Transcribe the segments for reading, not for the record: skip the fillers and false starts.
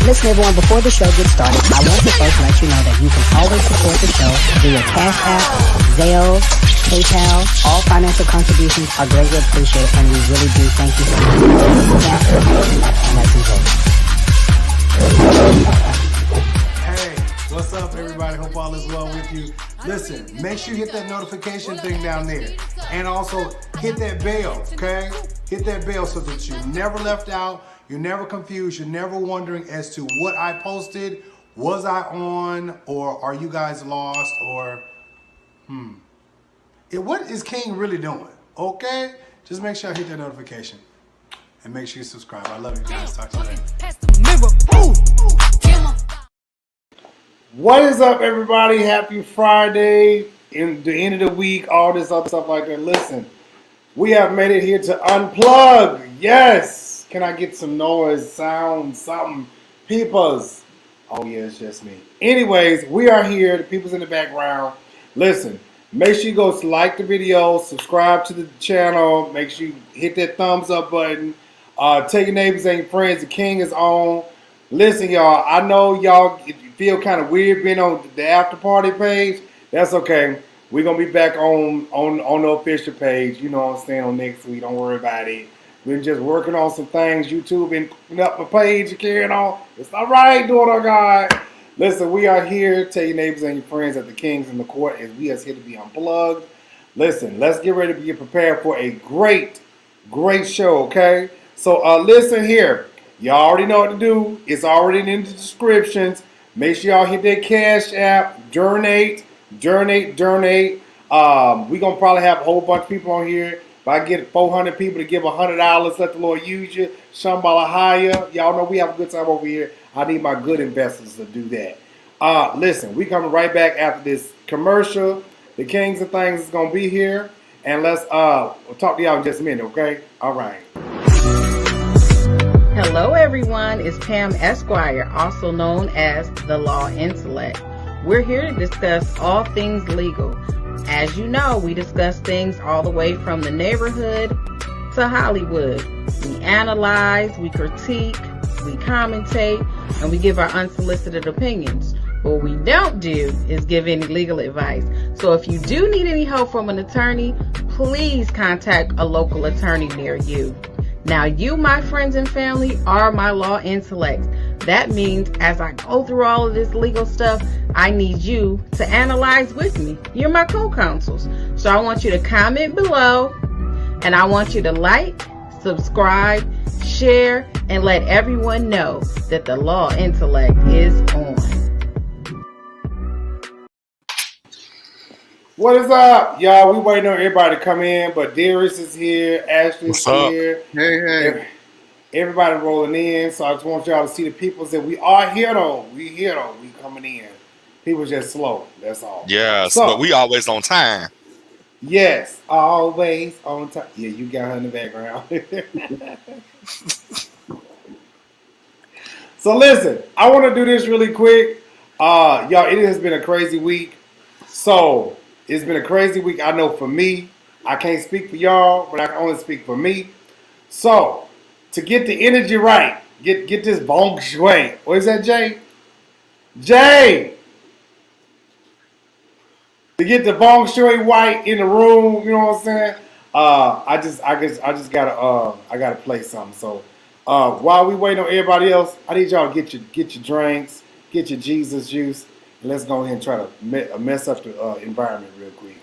Listen, everyone, before the show gets started, I want to first let you know that you can always support the show via Cash App, Zelle, PayPal. All financial contributions are greatly appreciated, and we really do thank you so much. Let's enjoy. Hey, what's up, everybody? Hope all is well with you. Listen, make sure you hit that notification thing down there. And also, hit that bell, okay? Hit that bell so that you're never left out, you're never confused, you're never wondering as to what I posted, was I on, or are you guys lost, or, what is King really doing, okay? Just make sure I hit that notification. And make sure you subscribe. I love you guys. Talk to you later. What is up, everybody? Happy Friday. In the end of the week, all this other stuff like that. Listen, we have made it here to Unplugged. Yes. Can I get some noise, sound, something? Peoples. Oh, yeah, it's just me. Anyways, we are here. The people's in the background. Listen, make sure you go like the video, subscribe to the channel. Make sure you hit that thumbs up button. Tell your neighbors and your friends. The King is on. Listen, y'all. I know y'all feel kind of weird being on the after party page. That's okay. We're gonna be back on the official page. You know what I'm saying, on next week. Don't worry about it. We're just working on some things. YouTube been putting up a page and carrying on. It's all right, doing our God. Listen, we are here. Tell your neighbors and your friends that the King's in the court as we are here to be unplugged. Listen, let's get ready to be prepared for a great show, okay? So listen here. Y'all already know what to do. It's already in the descriptions. Make sure y'all hit that Cash App. Donate. We're going to probably have a whole bunch of people on here. If I get 400 people to give $100, let the Lord use you. Shambhala higher. Y'all know we have a good time over here. I need my good investors to do that. Listen, we coming right back after this commercial. The Kings and Things is going to be here. And let's we'll talk to y'all in just a minute, okay? All right. Hello, everyone. It's Pam Esquire, also known as the Law Intellect. We're here to discuss all things legal. As you know, we discuss things all the way from the neighborhood to Hollywood. We analyze, we critique, we commentate, and we give our unsolicited opinions. What we don't do is give any legal advice. So if you do need any help from an attorney, please contact a local attorney near you. Now, you, my friends and family, are my law intellects. That means as I go through all of this legal stuff, I need you to analyze with me. You're my co-counsels. So I want you to comment below, and I want you to like, subscribe, share, and let everyone know that the Law Intellect is on. What is up, y'all? We waiting on everybody to come in, but Darius is here, Ashley's here. Hey. Everybody rolling in, so I just want y'all to see the people that we are here though. We here though. We coming in. People just slow. That's all. Yes, so, but we always on time. Yes, always on time. Yeah, you got her in the background. So listen, I want to do this really quick. Y'all, it has been a crazy week. So it's been a crazy week. I know for me, I can't speak for y'all, but I can only speak for me. So to get the energy right, get this bong shui. What is that, Jay? Jay! To get the bong shui white in the room, you know what I'm saying? I gotta play something. So while we waiting on everybody else, I need y'all to get your drinks, get your Jesus juice, and let's go ahead and try to mess up the environment real quick.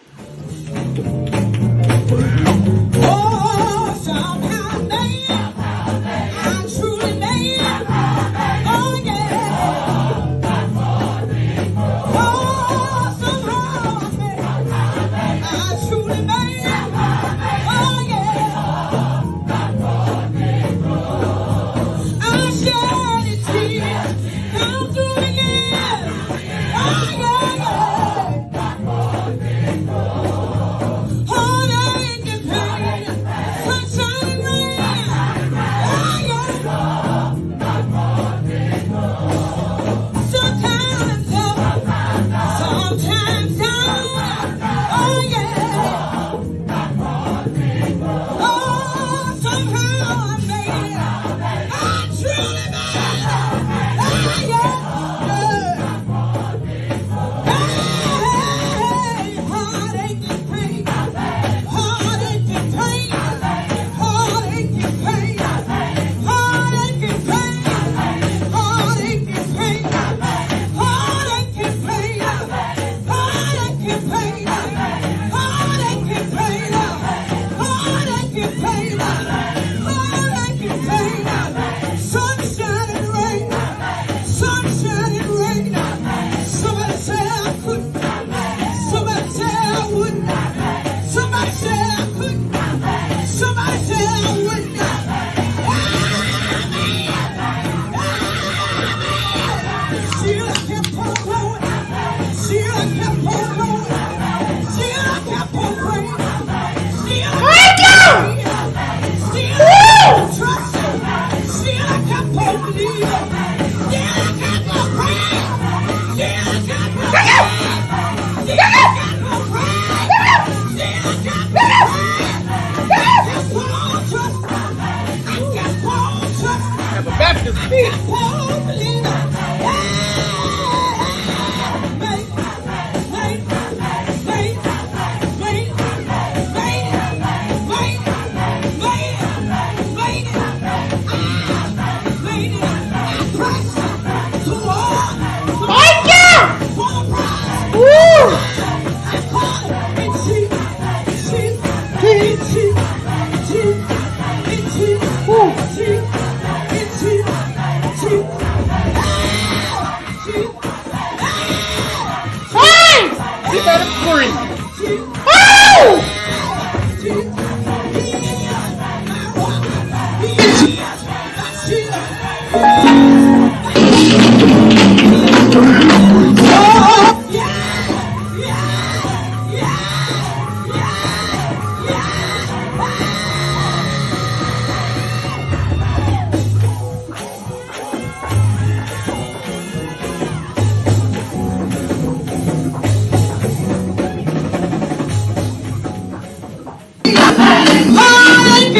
Heartache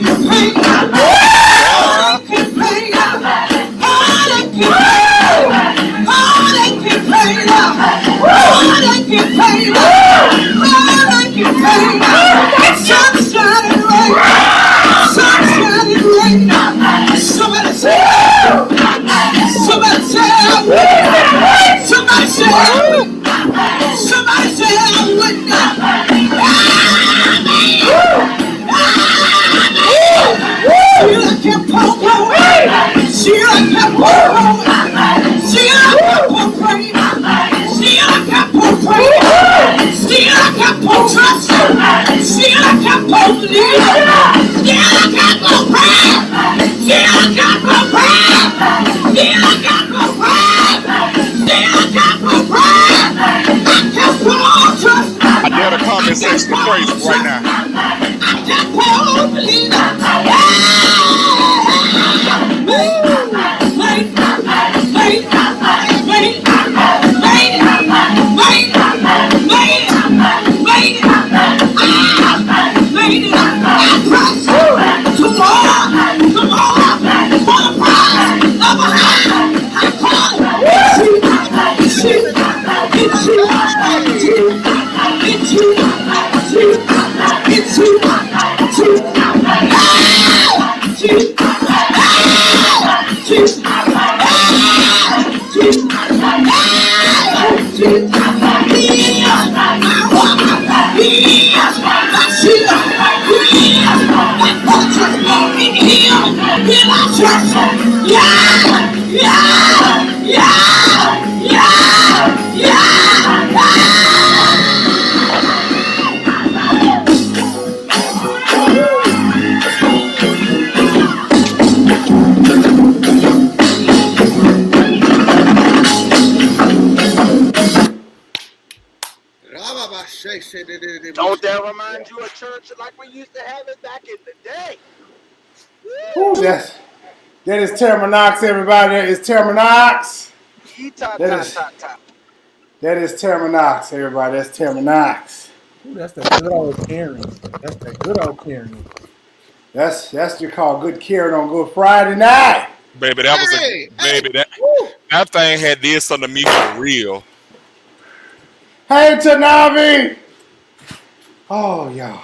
and pain. Heartache and pain. Heartache and pain. Heartache and pain. Heartache and pain. Heartache and pain. Sunshine and rain. Sunshine and rain. Somebody say, somebody say, somebody say, somebody say, I'm with you. Sheila kept on going. Sheila kept on going. Sheila kept on praying. Sheila kept on praying. Sheila kept on trusting. Sheila kept on believing. Sheila kept on praying. Sheila kept on praying. Sheila kept on praying. Sheila kept on praying. I kept on trusting. I dare the comment section to praise him right now. I kept on believing. Don't that remind you of church like we used to have it back in the day? Ooh, that is Terminox, everybody. That is Terminox. That is Terminox, everybody. That's Terminox. Ooh, that's the good old caring. That's the good old caring. That's what you call good caring on Good Friday night. Baby, that was that thing had this under me for real. Hey, Tanavi. Oh, y'all.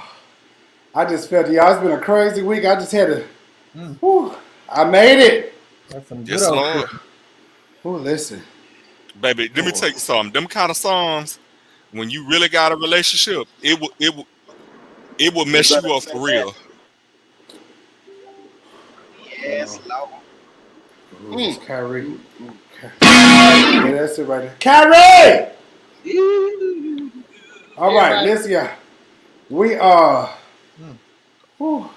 I just felt, y'all, it's been a crazy week. I just had to, I made it. That's some good Yes, old Lord. Ooh, listen. Baby, let me tell you something. Them kind of songs, when you really got a relationship, it will mess you up for real. Yes, Lord. It's Kyrie. Yeah, that's it right there. Kyrie! All right, listen, y'all. We are. I'm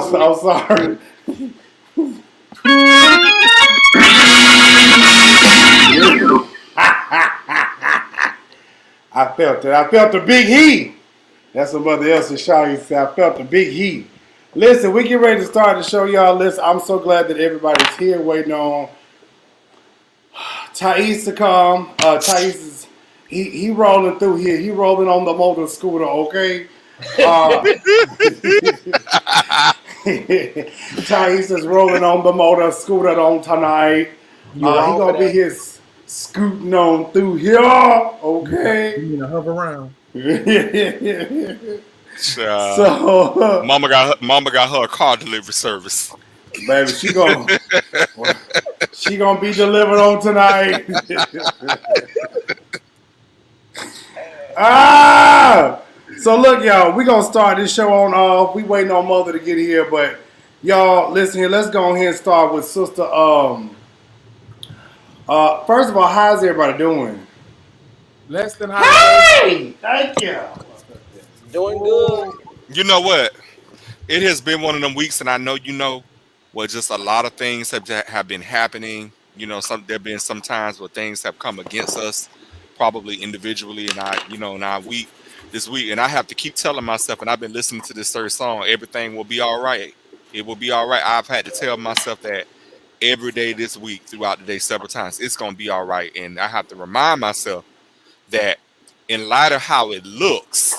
sorry. I felt it. I felt the big heat. That's what Mother Elsa Shaw used to say. I felt the big heat. Listen, we get ready to start the show, y'all. Listen, I'm so glad that everybody's here waiting on Thais to come. Thais is he rolling through here. He rolling on the motor scooter, okay? Thais is rolling on the motor scooter on tonight. He gonna be here scooting on through here, okay? You to hover around. So Mama got her a car delivery service. Baby, she gonna be delivered on tonight. So look, y'all, we gonna start this show on off. We waiting on Mother to get here, but y'all, listen here. Let's go ahead and start with Sister. First of all, how's everybody doing? Less than Hey, thank you. Doing good. You know what? It has been one of them weeks, and I know you know. Well, just a lot of things have been happening. You know, there have been some times where things have come against us, probably individually, in our week, this week. And I have to keep telling myself, and I've been listening to this third song, everything will be all right. It will be all right. I've had to tell myself that every day this week, throughout the day, several times. It's gonna be all right, and I have to remind myself that in light of how it looks,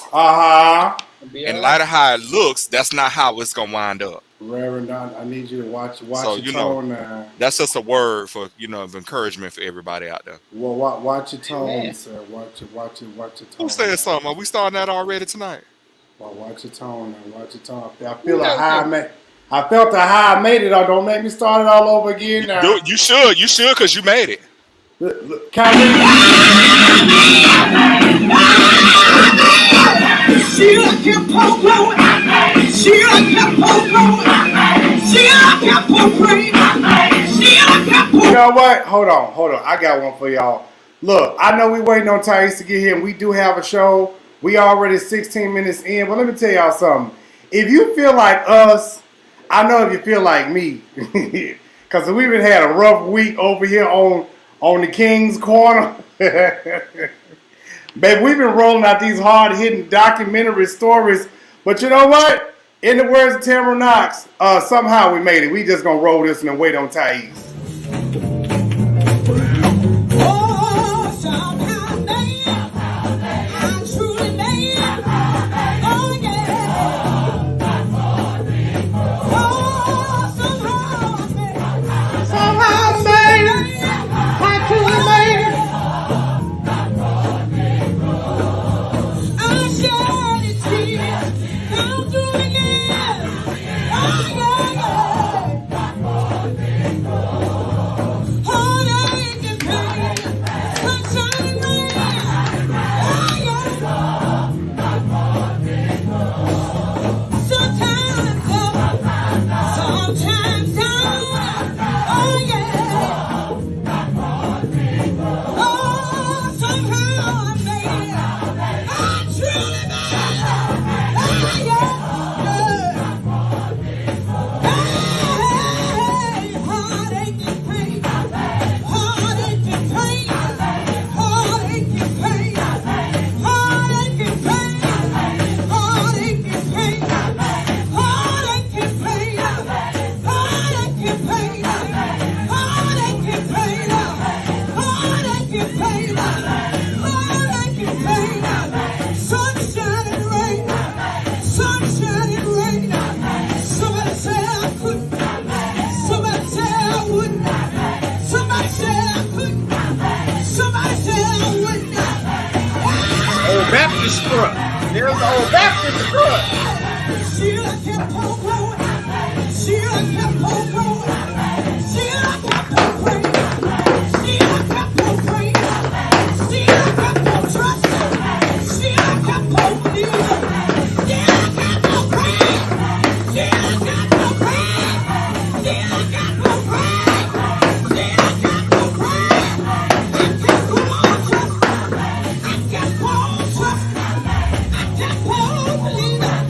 in light of how it looks, that's not how it's gonna wind up. Reverend Don, I need you to watch So your tone now. that's just a word for of encouragement for everybody out there. Well, watch your tone, sir. Watch your tone. Who said something? Are we starting that already tonight? Well, watch your tone now. Watch your tone. I feel a high I felt a high I made it. Or don't make me start it all over again now. Dude, you should, because you made it. Look, count Sheila kept on blowing. Sheila kept on blowing. Sheila kept on praying. Sheila kept on. You know what? Hold on. I got one for y'all. Look, I know we waiting on Thais to get here, and we do have a show. We already 16 minutes in, but let me tell y'all something. If you feel like us, I know if you feel like me, because we've been had a rough week over here on the King's Corner. Baby, we've been rolling out these hard-hitting documentary stories, but you know what? In the words of Tamara Knox, somehow we made it. We just gonna roll this and wait on Thais. Oh, somehow made it. I truly made it. Oh, yeah. Oh, somehow I made it. Somehow I made it. I truly made it. I shed tears down through the years. Oh, yeah, heartache and pain, sunshine and rain. Oh, yeah. Sometimes up, sometimes down. Oh, yeah. Oh, somehow I made it. I truly made it. Oh, yeah. Hey, heartache and pain, heartache and pain, heartache and pain, heartache and pain, heartache and pain, heartache and pain, heartache and pain, heartache and pain, heartache and pain, heartache and pain, sunshine and rain, sunshine and rain. Somebody said I couldn't. Somebody said I wouldn't. Somebody said I couldn't. Somebody said I wouldn't. Old Baptist strut. There's the old Baptist strut. Sheila kept on growing. Sheila kept on growing. Sheila kept on praying. Sheila kept on praying. Sheila kept on trusting. Sheila kept on believing. Sheila kept on praying. Sheila kept on praying. Sheila kept on praying. Sheila kept on praying. I kept on trusting. I kept on trusting. I kept on believing.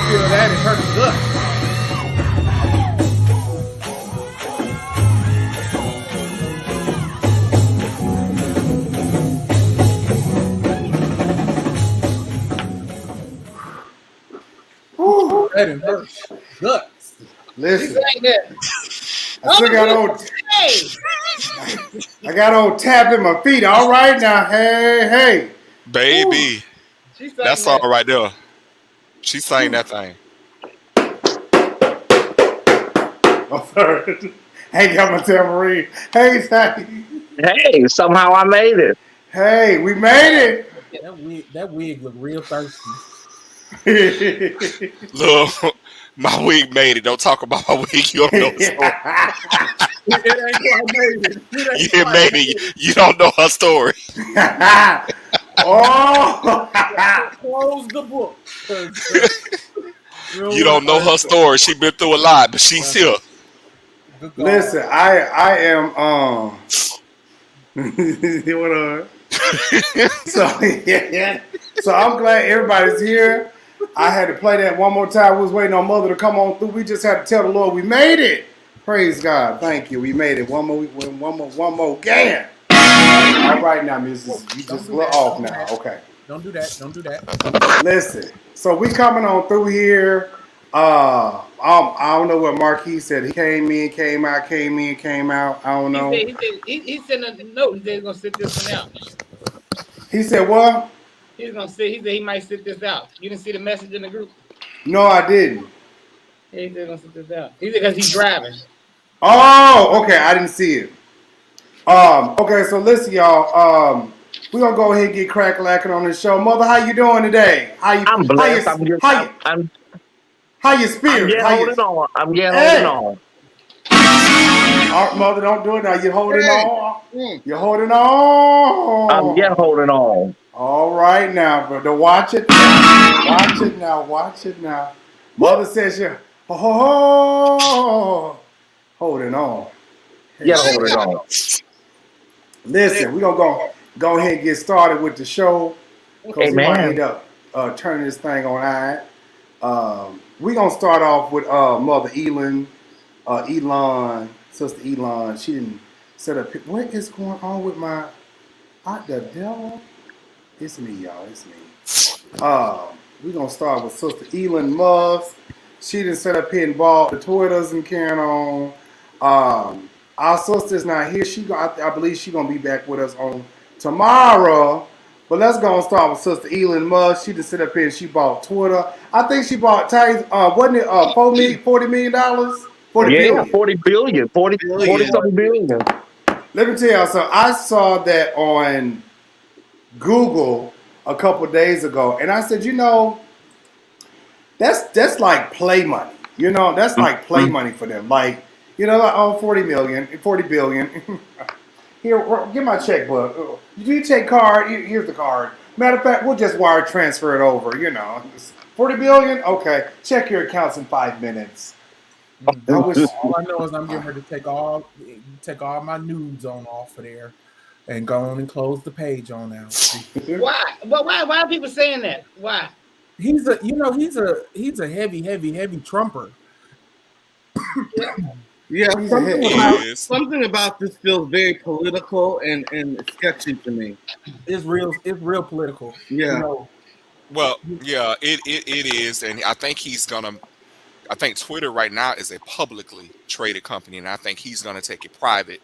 Feel that it hurts us. That it hurts guts. Listen, Like that. I still got old. I got old tap in my feet. All right now, hey. Baby, She sang that's that. all right there. She sang that thing. Oh, sorry. Hey, got my tambourine. Hey, Zach. Hey, somehow I made it. Hey, we made it. That wig look real thirsty. Look, my wig made it. Don't talk about my wig. You don't know the story. It ain't quite made it. It ain't You quite made made it. You don't know her story. Oh, Close the book. You don't know her story. She been through a lot, but she's here. Good God. listen, I am what so yeah. So I'm glad everybody's here. I had to play that one more time. We was waiting on Mother to come on through. We just had to tell the Lord we made it. Praise God. Thank you. We made it. One more again. All right now, Mrs. You just a little off now. Okay. Don't do that. Don't do that. Listen. So we coming on through here. I don't know what Marquis said. He came in, came out, came in, came out. I don't know. He sent a note. He said he's gonna sit this one out. He said what? He's gonna sit. He said he might sit this out. You didn't see the message in the group? No, I didn't. Yeah, he said he's gonna sit this out. He said because he's driving. Oh, okay. I didn't see it. Okay, so listen, y'all. We're gonna go ahead and get crack-lacking on this show. Mother, how you doing today? I'm blessed. I'm how your spirit? yet How holding on. I'm yet Hey! holding on. Mother, don't do it now. You're holding on. Mm. You're holding on. I'm yet holding on. All right now, brother. Watch it. Watch it now. Watch it now. Mother says you're holding on. Yet holding on. Listen, we're gonna go ahead and get started with the show because we might end up turning this thing on eye. We're gonna start off with Mother Elon, Sister Elon. She didn't set up. What is going on with my the devil? It's me, y'all. It's me. We're gonna start with Sister Elon Musk. She didn't set up here involved the Twitters and carrying on. Our sister's not here. I believe she's gonna be back with us on tomorrow. But let's go and start with Sister Elon Musk. She just sit up here and she bought Twitter. I think she bought wasn't it $40 million? 40 billion. 40 billion. 40 something billion. Let me tell y'all something. I saw that on Google a couple days ago, and I said, that's like play money. That's like play money for them. Like, like 40 billion. Here, get my checkbook. You take card. Here's the card. Matter of fact, we'll just wire transfer it over. 40 billion. Okay, check your accounts in 5 minutes. All I know is I'm getting ready to take all my nudes off of there, and go on and close the page on now. Why? Well, why are people saying that? Why? He's a heavy Trumper. Yeah, something about this feels very political and sketchy to me. It's real political. Yeah. Well, yeah, it is, and I think I think Twitter right now is a publicly traded company, and I think he's gonna take it private.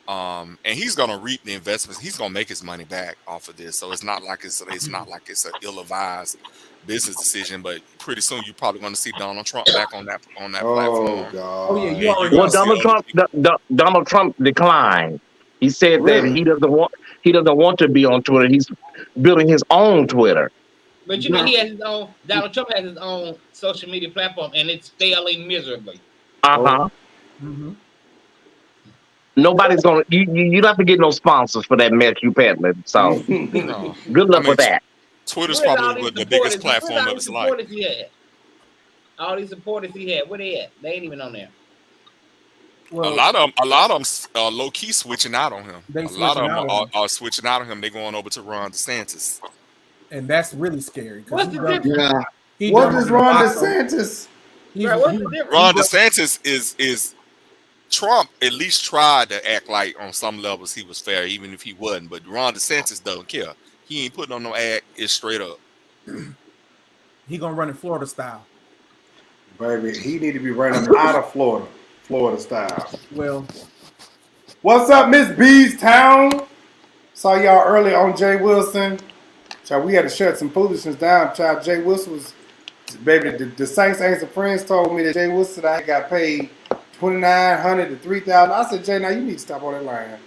And he's gonna reap the investments. He's gonna make his money back off of this. So it's not like it's an ill-advised business decision. But pretty soon you're probably gonna see Donald Trump back on that platform. God. Oh yeah, you already Donald Trump declined. He said that he doesn't want to be on Twitter. He's building his own Twitter. But he has his own. Donald Trump has his own social media platform, and it's failing miserably. Mm-hmm. Nobody's gonna. You don't have to get no sponsors for that mess you peddling. So good luck with that. Twitter's probably the biggest platform of his life. All these supporters he had, where they at? They ain't even on there. Well, a lot of them low key switching out on him. A lot of them are switching out on him. They're going over to Ron DeSantis, and that's really scary. What's the difference? What is Ron DeSantis? Ron DeSantis is Trump. At least tried to act like on some levels he was fair, even if he wasn't. But Ron DeSantis doesn't care. He ain't putting on no act. It's straight up. He gonna run in Florida style. Baby, he need to be running out of Florida style. Well, what's up, Miss B's Town? Saw y'all early on Jay Wilson. Child, we had to shut some foolishness down. Child, Jay Wilson was, baby, the Saints Ain't Some Friends told me that Jay Wilson I got paid $2,900 to $3,000. I said, Jay, now you need to stop on that line.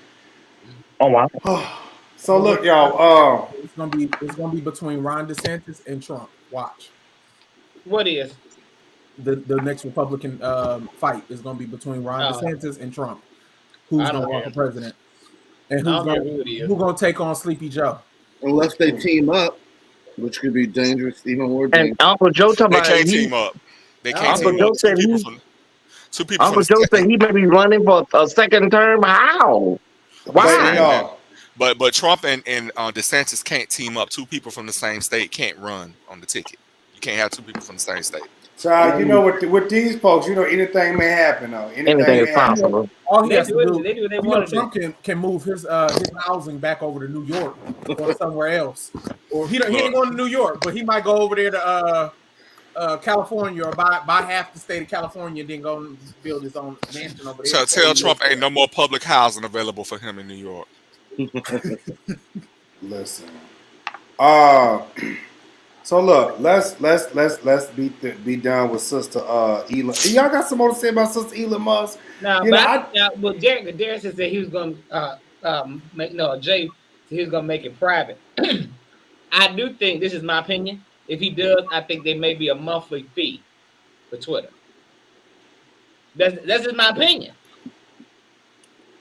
Oh wow. So look, y'all. It's gonna be between Ron DeSantis and Trump. Watch. What is? The next Republican fight is gonna be between Ron DeSantis and Trump. Who's gonna run for president? And who's gonna take on Sleepy Joe? Unless they team up, which could be dangerous, even more dangerous. And Uncle Joe talking They about can't team up. They can't team up. Two people Uncle Joe said he may be running for a second term. How? Why? But Trump and DeSantis can't team up. Two people from the same state can't run on the ticket. You can't have two people from the same state. Child, you know with these folks, you know anything may happen though. Anything is possible. All he has to do, Trump can move his housing back over to New York or somewhere else. Or he ain't going to New York, but he might go over there to California or buy half the state of California and then go and build his own mansion over there. Tell Trump ain't no more public housing available for him in New York. Listen. So look, let's be done with Sister Elon. Y'all got some more to say about Sister Elon Musk? No, but Derek said he was going to Jay said he was going to make it private. I do think, this is my opinion, if he does, I think there may be a monthly fee for Twitter. That's just my opinion.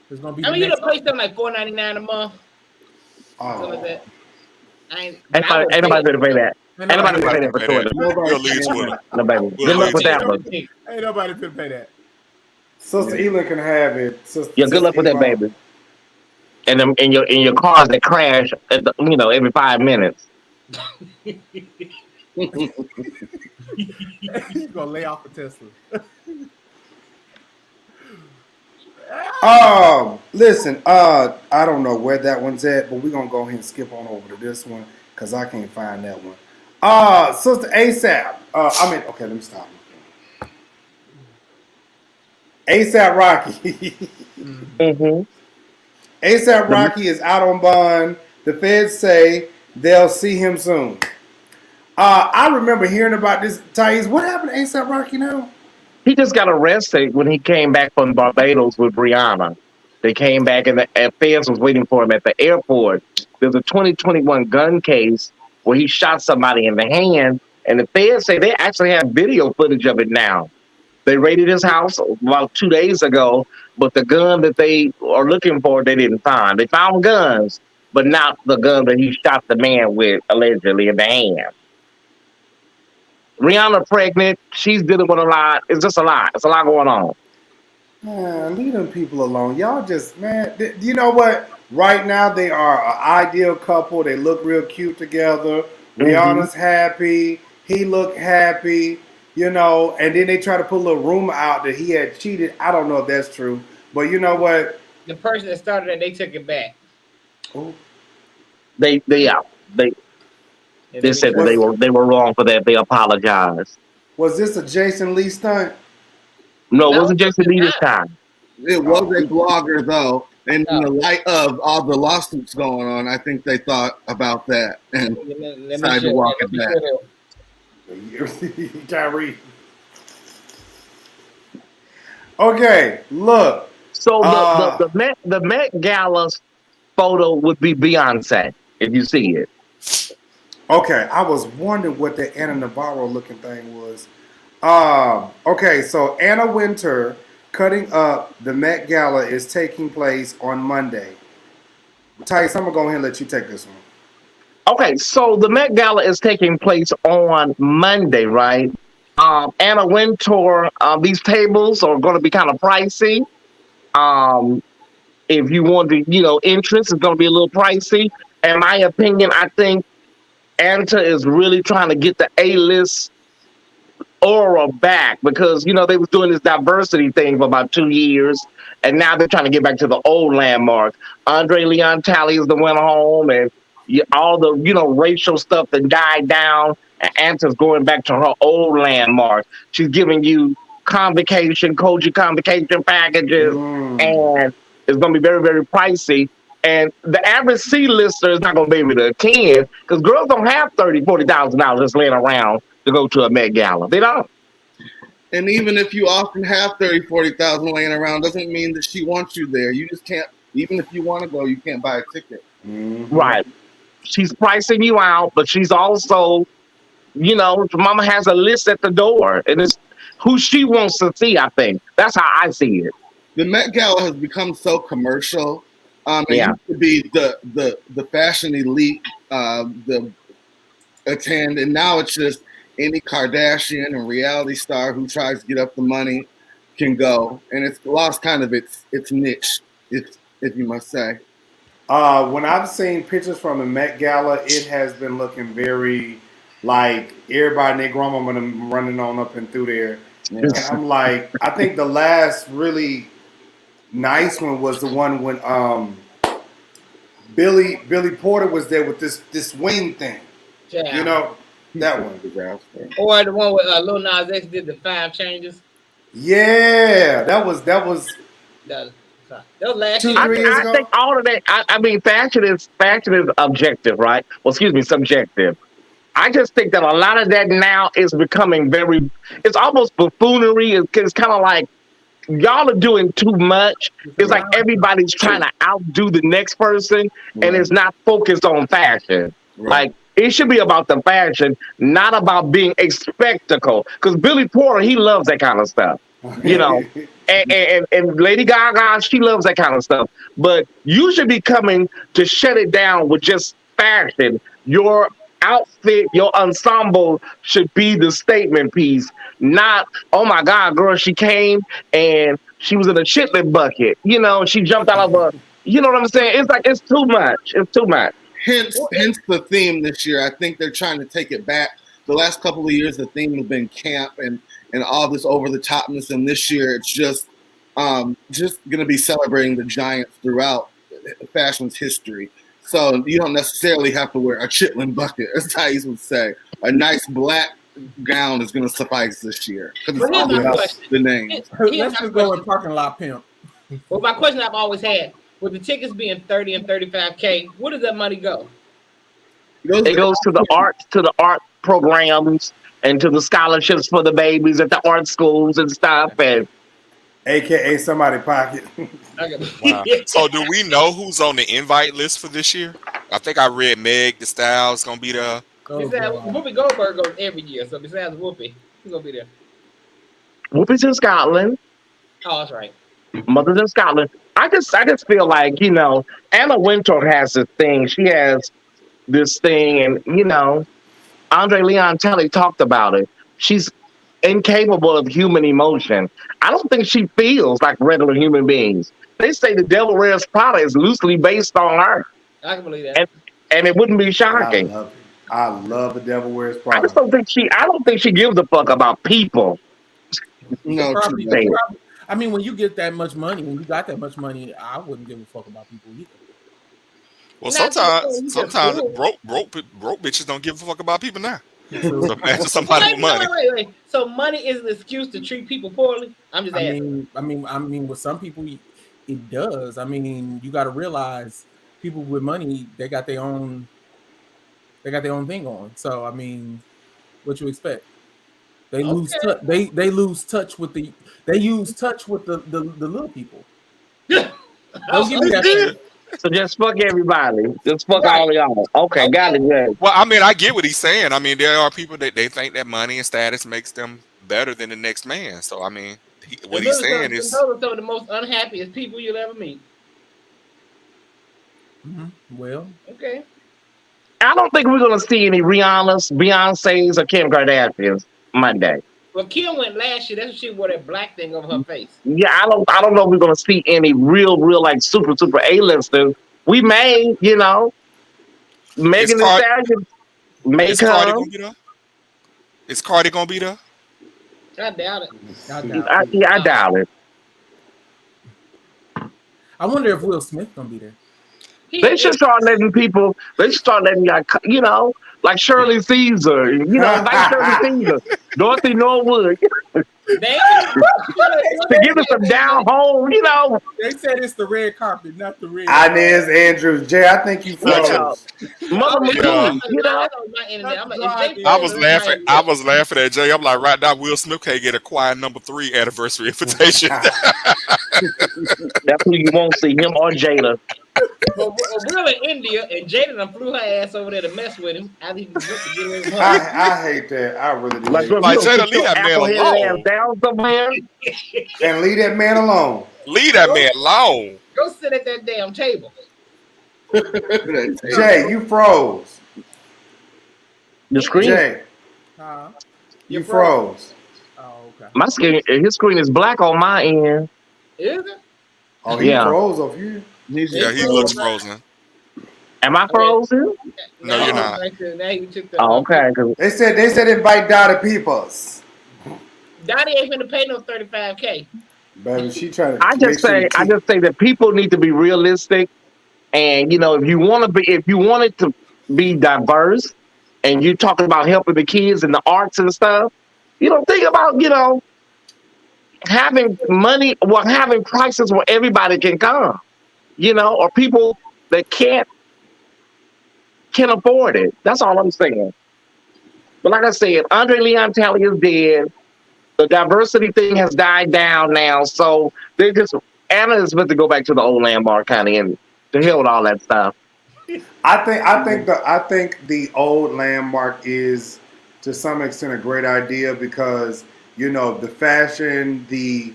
There's gonna be you know, pay something like $4.99 a month. Something like that. Ain't nobody going to pay that. Ain't nobody going to pay that for Twitter. Nobody. Good luck with that one. Ain't nobody going to pay that. Sister Elon can have it. Yeah, good luck with that, baby. And in your cars that crash, every 5 minutes. He's gonna lay off the Tesla. Listen, I don't know where that one's at, but we're gonna go ahead and skip on over to this one because I can't find that one. Sister ASAP. Okay, let me stop. ASAP Rocky. ASAP Rocky is out on bond. The feds say they'll see him soon. I remember hearing about this. Thais, what happened to ASAP Rocky now? He just got arrested when he came back from Barbados with Rihanna. They came back and the feds was waiting for him at the airport. There's a 2021 gun case where he shot somebody in the hand, and the feds say they actually have video footage of it now. They raided his house about 2 days ago, but the gun that they are looking for, they didn't find. They found guns, but not the gun that he shot the man with, allegedly, in the hand. Rihanna pregnant. She's dealing with a lot. It's just a lot. It's a lot going on. Man, leave them people alone. Y'all just, man, you know what? Right now, they are an ideal couple. They look real cute together. Rihanna's happy. He looked happy, and then they try to put a little rumor out that he had cheated. I don't know if that's true, but you know what? The person that started it, they took it back. Oh. They said that they were wrong for that. They apologized. Was this a Jason Lee stunt? No, it wasn't Jason Lee this time. It was a blogger, though. And in the light of all the lawsuits going on, I think they thought about that and decided to walk it back. You can't read. Okay, look. So the Met Gala photo would be Beyonce, if you see it. Okay, I was wondering what the Anna Navarro looking thing was. Okay, so Anna Wintour cutting up the Met Gala is taking place on Monday. Thais, I'm gonna go ahead and let you take this one. Okay, so the Met Gala is taking place on Monday, right? Anna Wintour, these tables are going to be kind of pricey. If you want to, entrance is going to be a little pricey. In my opinion, I think Anta is really trying to get the A-list aura back because, they was doing this diversity thing for about 2 years, and now they're trying to get back to the old landmark. Andre Leon Talley is the went home, and all the, racial stuff that died down, and Anta's going back to her old landmark. She's giving you Koji convocation packages, and it's going to be very, very pricey. And the average C-lister is not going to be able to attend because girls don't have $30,000, $40,000 just laying around to go to a Met Gala. They don't. And even if you often have $30,000, $40,000 laying around, doesn't mean that she wants you there. You just can't. Even if you want to go, you can't buy a ticket. Right. she's pricing you out, but she's also, mama has a list at the door, and it's who she wants to see. I think that's how I see it. The Met Gala has become so commercial. It used to be the fashion elite, the attend, and now it's just any Kardashian and reality star who tries to get up the money can go, and it's lost kind of its niche, if you must say. When I've seen pictures from the Met Gala, it has been looking very like everybody and their grandmama running on up and through there. Yeah. And I'm like, I think the last really nice one was the one when Billy Porter was there with this wing thing. Yeah. That one. Or the one where Lil Nas X did the 5 changes. Yeah, that was last 2-3 years ago. I think all of that. I mean, fashion is objective, right? Well, excuse me, subjective. I just think that a lot of that now is becoming it's almost buffoonery. It's kind of like y'all are doing too much. It's like everybody's trying to outdo the next person, and it's not focused on fashion. Right. Like, it should be about the fashion, not about being a spectacle. Because Billy Porter, he loves that kind of stuff, and Lady Gaga, she loves that kind of stuff. But you should be coming to shut it down with just fashion. Your outfit, your ensemble should be the statement piece, not, oh my God, girl, she came and she was in a chitlin bucket. She jumped out of a, you know what I'm saying? It's like, it's too much. It's too much. Hence the theme this year. I think they're trying to take it back. The last couple of years, the theme has been camp and all this over the topness, and this year it's just going to be celebrating the giants throughout fashion's history. So you don't necessarily have to wear a chitlin bucket, as Thais would say. A nice black gown is going to suffice this year. The name. Let's just go in parking lot pimp. Well, my question I've always had. With the tickets being 30 and 35K, where does that money go? It goes to the art programs and to the scholarships for the babies at the art schools and stuff, and AKA somebody pocket. Wow. So do we know who's on the invite list for this year? I think I read Meg Thee Stallion's gonna be there. Whoopi Goldberg goes every year, so besides Whoopi, who's gonna be there? Whoopi's in Scotland. Oh, that's right. Mother's in Scotland. I just feel like, Anna Wintour has this thing. She has this thing, and, Andre Leon Talley talked about it. She's incapable of human emotion. I don't think she feels like regular human beings. They say the Devil Wears Prada is loosely based on her. I can believe that. And it wouldn't be shocking. I love the Devil Wears Prada. I just don't think she gives a fuck about people. No, I mean, when you get that much money, when you got that much money, I wouldn't give a fuck about people either. Well, sometimes broke bitches don't give a fuck about people now. So imagine somebody with money. Wait. So money is an excuse to treat people poorly? I'm just asking. I mean, with some people, it does. I mean, you got to realize people with money, they got their own thing on. So, I mean, what you expect? They lose touch. They lose touch with the little people. Don't give me that shit. So just fuck everybody. Just fuck all of y'all. Okay, got it. Yeah. Well, I mean, I get what he's saying. I mean, there are people that they think that money and status makes them better than the next man. So, I mean, what he's saying is some of the most unhappiest people you'll ever meet. Mm-hmm. Well, okay. I don't think we're gonna see any Rihanna's, Beyonce's, or Kim Kardashian's Monday. Well, Kim went last year. That's when she wore that black thing over her face. Yeah, I don't know if we're gonna see any real like super A-listers. We may, Megan Thee Stallion may come. Is Cardi gonna be there? I doubt it. I doubt it. I wonder if Will Smith gonna be there. They should start letting people. They should start letting like Shirley Caesar. Like Shirley Caesar, Dorothy Norwood. To give us some down home. They said it's the red carpet, not the red. Inez Andrews, Jay. I think you froze. Mother, I was laughing at Jay. I'm like, right now, Will Smith can't get a Quiet Number 3 anniversary invitation. That's who you won't see, him or Jada. But we're in India, and Jada done flew her ass over there to mess with him. After he went to get away with her. I hate that. I really do Like, hate bro, that. you Like don't Jada, sit leave your that man apple-headed ass alone. down somewhere. And leave that man alone. Leave that man alone. Go sit at that damn table. Jay, you froze. The screen, Jay, you froze. Oh, okay. my screen, his screen is black on my end. Is it? Oh, he Yeah. froze off you. Yeah, he looks frozen. Am I frozen? No, you're not. Now you took the, Oh, okay. 'Cause They said invite Dottie Peoples. Dottie ain't finna pay no $35K. Baby, she trying to I just say that people need to be realistic, and you know, if you want it to be diverse, and you talking about helping the kids in the arts and stuff, you don't think about having money, having prices where everybody can come, or people that can afford it. That's all I'm saying. But like I said, Andre Leon Talley is dead. The diversity thing has died down now, so Anna is meant to go back to the old landmark county and to hell with all that stuff. I think the old landmark is to some extent a great idea because the fashion, the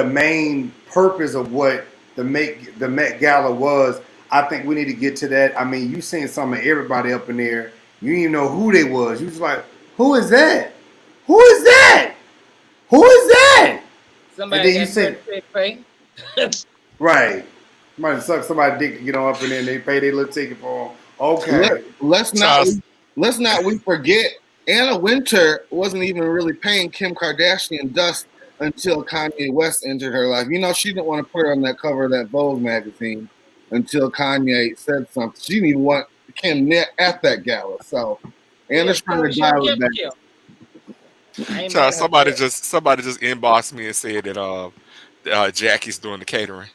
main purpose of what the Met Gala was. I think we need to get to that. I mean, you seen some of everybody up in there. You didn't even know who they was. You was like, who is that? Who is that? Who is that? Somebody and then got you said, pay. right. Somebody suck somebody's dick to get on up in there and they pay their little ticket for them. Okay. Let's not forget Anna Wintour wasn't even really paying Kim Kardashian dust until Kanye West entered her life. She didn't want to put her on that cover of that Vogue magazine until Kanye said something. She didn't even want Kim at that gala. So Anna's trying to dial it back. Child, somebody just inboxed me and said that Jackie's doing the catering.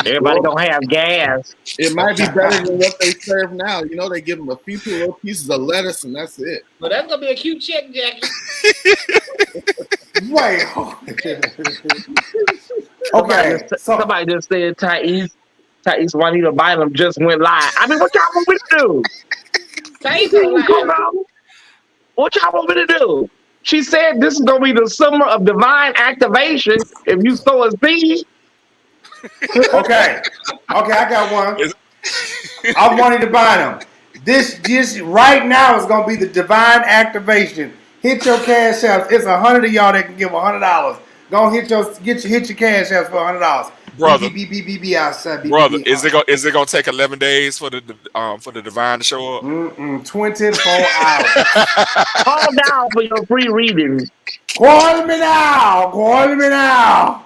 Everybody gonna have gas. It might be better than what they serve now. They give them a few little pieces of lettuce and that's it. Well, that's gonna be a cute check, Jackie. Wait. Okay. Somebody just said Thais Juanita Bynum just went live. I mean, what y'all want me to do? What y'all want me to do? She said this is gonna be the summer of divine activation. If you sow a seed. Okay, I got one. I wanted to buy them. This right now is gonna be the divine activation. Hit your cash apps. It's 100 of y'all that can give $100. Go hit your cash apps for $100. Brother, is it gonna take 11 days for the divine to show up? 24 hours. Call down for your free readings. Call me now.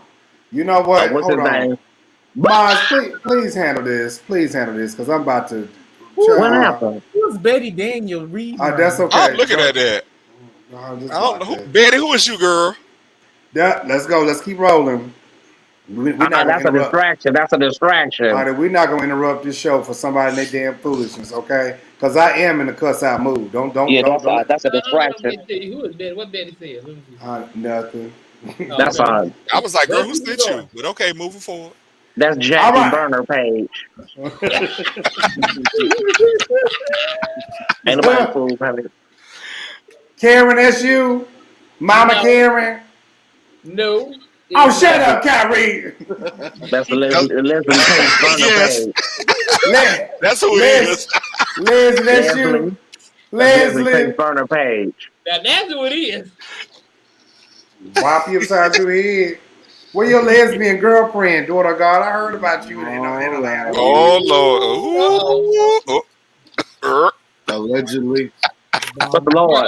You know what? What's his name? Mars, please handle this. Because I'm about to. What happened? Who's Betty Daniel reading? That's okay. I'm looking at that. I don't know Betty. Who is you, girl? Yeah, let's go. Let's keep rolling. That's a distraction. That's a distraction. All right, we're not gonna interrupt this show for somebody and their damn foolishness, okay? Because I am in the cuss out mood. Don't. That's a distraction. Who is Betty? What Betty said? Nothing. That's odd. I was like, girl, who sent you? But okay, moving forward. That's Jackie Burner page. Ain't nobody fool, honey. Karen, that's you? Mama Karen? No. Oh, shut up, Kyrie. That's the lesbian page Burner page. That's who it is. Leslie, that's you? Leslie. Burner page. Now that's who it is. Whop you upside your head. Where your lesbian girlfriend, daughter God? I heard about you in Atlanta. Oh, Lord. Allegedly. But the Lord.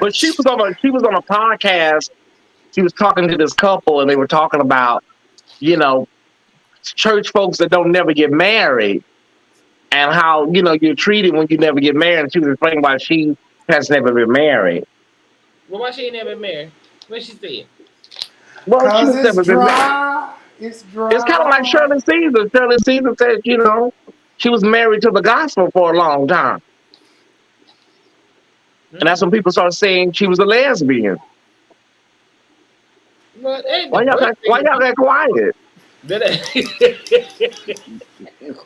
But she was on a podcast. She was talking to this couple, and they were talking about, church folks that don't never get married, and how you're treated when you never get married. And she was explaining why she has never been married. Well, why she ain't never been married? What she said? Well, she's never been married. It's dry. It's kind of like Shirley Caesar. Shirley Caesar said, she was married to the gospel for a long time. And that's when people started saying she was a lesbian. But ain't Why the y'all got quiet?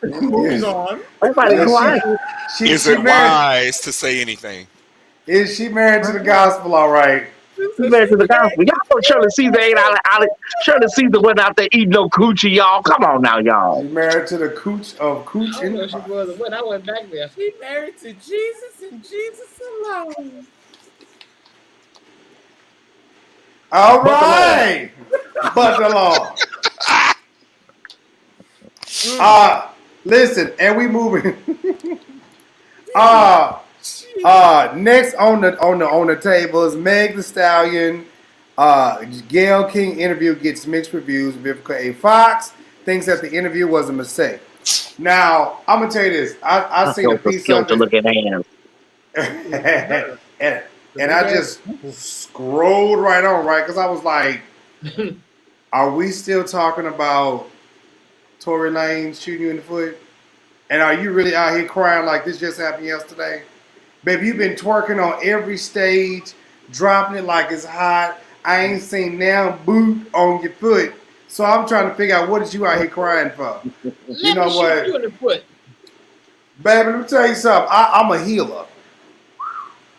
Moving on. Everybody quiet. Is She it married. wise to say anything? Is she married to the gospel? All right. She married to the gospel. Y'all know Shirley Caesar ain't out. Shirley Caesar went out there eating no coochie, y'all. Come on now, y'all. She married to the cooch of cooch I don't know if she and was or what. I went back there. She married to Jesus and Jesus alone. all right. But the Lord. Listen, and we moving. Next on the table is Meg the Stallion. Gayle King interview gets mixed reviews. Vivica A. Fox thinks that the interview was a mistake. Now, I'm gonna tell you this. I seen a piece of to it. look at hands. and I just scrolled right on, right? Because I was like, are we still talking about Tory Lane shooting you in the foot? And are you really out here crying like this just happened yesterday? Baby, you've been twerking on every stage, dropping it like it's hot. I ain't seen now boot on your foot. So I'm trying to figure out what is you out here crying for? You know what? You in the foot. Baby, let me tell you something. I'm a healer.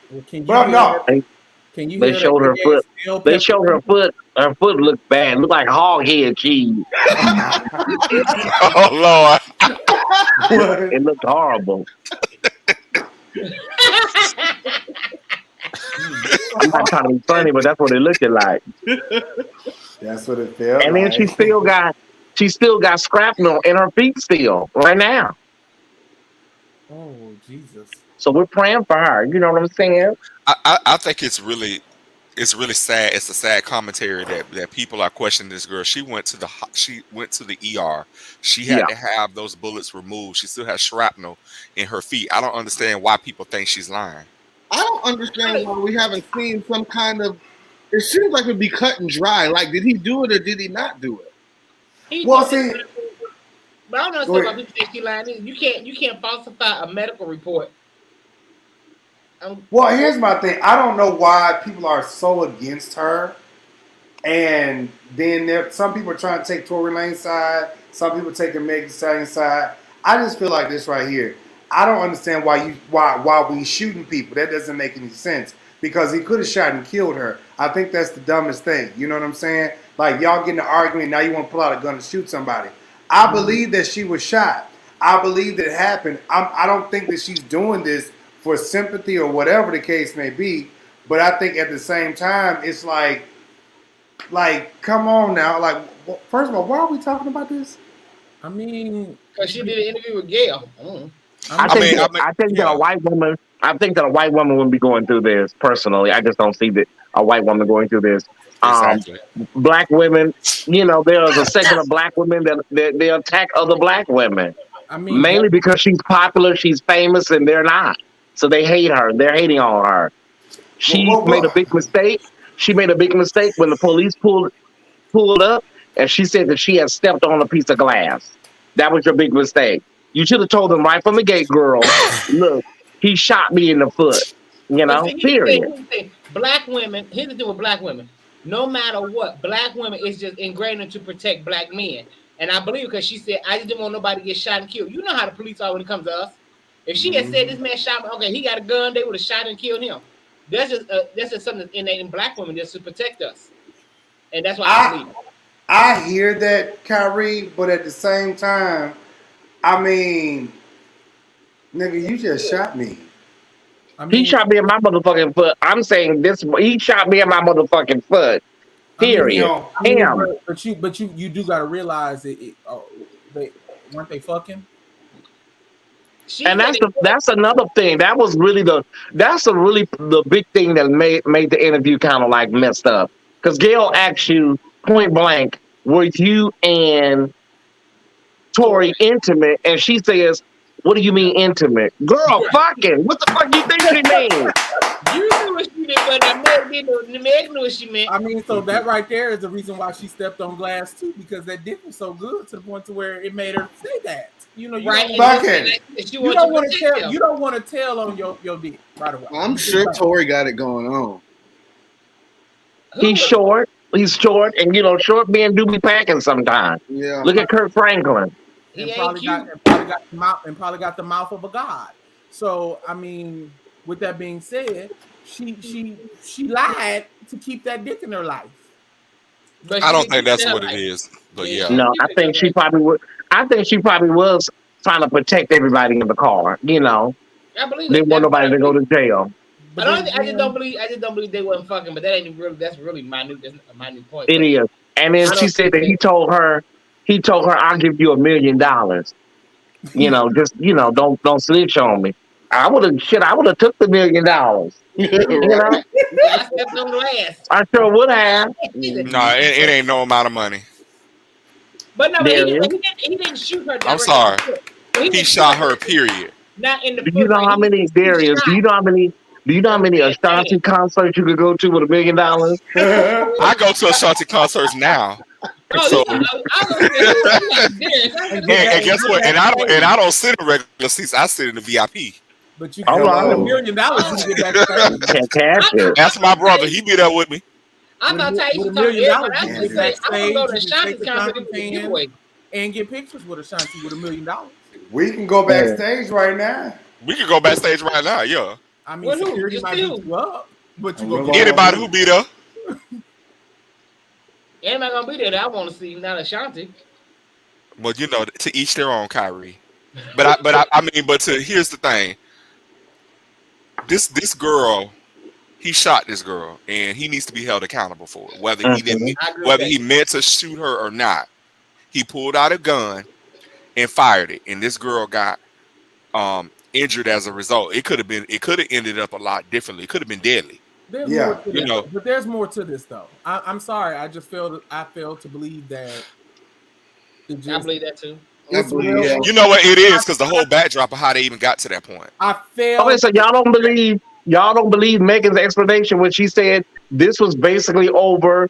Well, can you But hear no. that? Can you They hear showed that her big foot. ass bell They pepper? showed her foot. Her foot looked bad. Looked like hog head cheese. Oh Lord. It looked horrible. I'm not trying to be funny, but that's what it looked like. That's what it felt And then like. she still got shrapnel in her feet still right now. Oh Jesus! So we're praying for her. You know what I'm saying? I think it's really sad. It's a sad commentary that people are questioning this girl. She went to the ER. She had Yeah. to have those bullets removed. She still has shrapnel in her feet. I don't understand why people think she's lying. I don't understand why we haven't seen some kind of. It seems like it'd be cut and dry. Like, did he do it or did he not do it? Well, see, but I don't understand why people think she lying. You can't falsify a medical report. Well, here's my thing. I don't know why people are so against her. And then some people are trying to take Tory Lane's side. Some people taking Meg Thee Stallion's side. I just feel like this right here. I don't understand why we shooting people. That doesn't make any sense. Because he could have shot and killed her. I think that's the dumbest thing. You know what I'm saying? Like, y'all getting an argument, now you want to pull out a gun and shoot somebody. I believe that she was shot. I believe that it happened. I don't think that she's doing this for sympathy or whatever the case may be. But I think at the same time, it's like, come on now. Like, first of all, why are we talking about this? I mean, because she did an interview with Gayle. I think that a white woman. I think that a white woman wouldn't be going through this personally. I just don't see that a white woman going through this. Exactly. Black women, there's a segment of black women that they attack other black women. I mean, mainly because she's popular, she's famous, and they're not. So they hate her. They're hating on her. She made a big mistake. She made a big mistake when the police pulled up, and she said that she had stepped on a piece of glass. That was your big mistake. You should have told them right from the gate, girl. Look, he shot me in the foot. Period. Here's the thing. Black women. Here's the thing with black women. No matter what, black women is just ingrained to protect black men. And I believe because she said, I just didn't want nobody to get shot and killed. You know how the police are when it comes to us. If she had said this man shot me, okay, he got a gun, they would have shot and killed him. That's just something that's innate in black women just to protect us. And that's why I believe it. I hear that, Kyrie, but at the same time, I mean, nigga, you just shot me. He shot me in my motherfucking foot. I'm saying this. He shot me in my motherfucking foot. Period. But you do got to realize weren't they fucking? And that's another thing. That's really the big thing that made the interview kind of like messed up. Because Gayle asked you point blank, were you and Tory intimate? And she says, what do you mean intimate? Girl, fucking. What the fuck you think she mean? You knew what she meant, but Meg knew what she meant. I mean, so that right there is the reason why she stepped on glass too, because that dick was so good to the point to where it made her say that. You don't want to tell on your dick right away. I'm sure Tory got it going on. He's short. He's short, and short men do be packing sometimes. Yeah. Look at Kurt Franklin. He and ain't probably cute. got the mouth of a god. So I mean, with that being said, she lied to keep that dick in her life. But I she don't didn't think keep that's that what it life. is. But Yeah, yeah. No, I think she probably would. I think she probably was trying to protect everybody in the car. I believe Didn't that. want That's nobody to go to jail. But I just don't believe they wasn't fucking. But that ain't really. That's really minute. That's a minute point. It But is. And then I she don't said think that he told her, I'll give you $1 million. Just don't snitch on me. I would have took the $1 million. Right. I stepped on glass. I sure would have. No, it ain't no amount of money. But no, but Darius, he didn't shoot her directly. I'm sorry. In the foot. So He didn't shot shoot her, period. Not in the do foot. you know Right? how many Darius? Do you know how many Ashanti concerts you could go to with $1 million? I go to Ashanti concerts now. Oh, So, I was gonna say, who Darius? and guess what? And I don't sit in regular seats. I sit in the VIP. But you All can right. $1 million to get backstage. Can't cash it. That's my brother. He be there with me. I'm not telling you, With she $1 told million, everybody. I you was can gonna get say, I'm gonna go to backstage, you can Ashanti's shake concert Ashanti's and hand, giveaway. and get pictures with Ashanti with $1 million. We can go backstage right now. We can go backstage right now, yeah. I mean, With who? security Just might you. beat you up, but you And go we're get gonna- Anybody who be there. Anybody gonna be there that I want to see, not Ashanti. Well, to each their own, Kyrie. But here's the thing. This girl, he shot this girl, and he needs to be held accountable for it. Whether he meant to shoot her or not, he pulled out a gun and fired it, and this girl got injured as a result. It could have ended up a lot differently. It could have been deadly. There's Yeah. more to this, but there's more to this though. I'm sorry, I failed to believe that. I believe that too. I believe, yeah. You know what it is, because the whole backdrop of how they even got to that point. I failed. Okay, so y'all don't believe Megan's explanation when she said this was basically over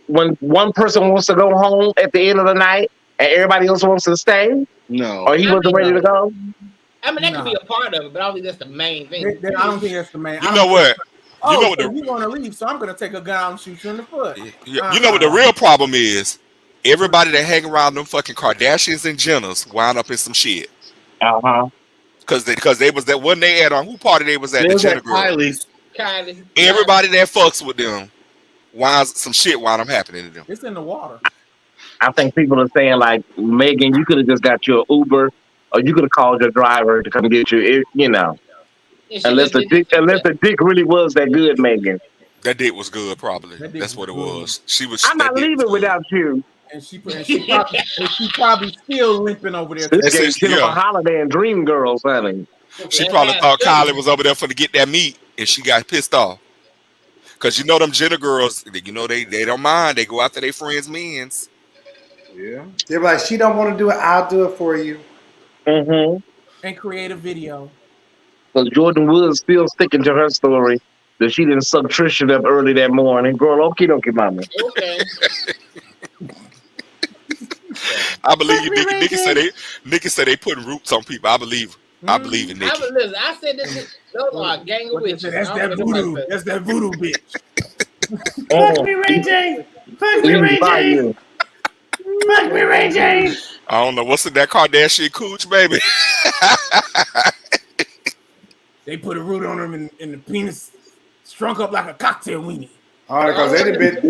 when one person wants to go home at the end of the night and everybody else wants to stay? No. Or he wasn't ready to go? I mean, that could be a part of it, but I don't think that's the main thing. I don't think that's the main. You know what? You want to leave, so I'm going to take a gun and shoot you in the foot. You know what the real problem is? Everybody that hang around them fucking Kardashians and Jenners wound up in some shit. Because they was that one they had on who party they was at, the Jenner girl. Kylie. Everybody that fucks with them some shit wound up happening to them. It's in the water. I think people are saying like, Megan, you could have just got your Uber, or you could have called your driver to come get you. Unless the dick really was that good, Megan. That dick was good, probably. That's what it was. I'm not leaving without you. And she probably still limping over there. This is Jennifer Holiday and Dreamgirls, honey. She probably thought Kylie was over there for to get that meat, and she got pissed off. Because them Jenner girls, they don't mind. They go after their friends' men's. Yeah. They're like, she don't want to do it. I'll do it for you. Mm-hmm. And create a video. So Jordan Woods still sticking to her story that she didn't suck Trisha up early that morning. Girl, okie dokie, mama. Okay. I believe you, Nikki. Nikki said they putting roots on people. I believe in Nikki. Listen, I said this. Those are a gang of witches. That's that voodoo. That's that voodoo bitch. Fuck me, Ray J. Fuck me, Ray J. Fuck me, Ray J. I don't know what's in that Kardashian cooch, baby. They put a root on him and the penis shrunk up like a cocktail weenie. All right, because they done been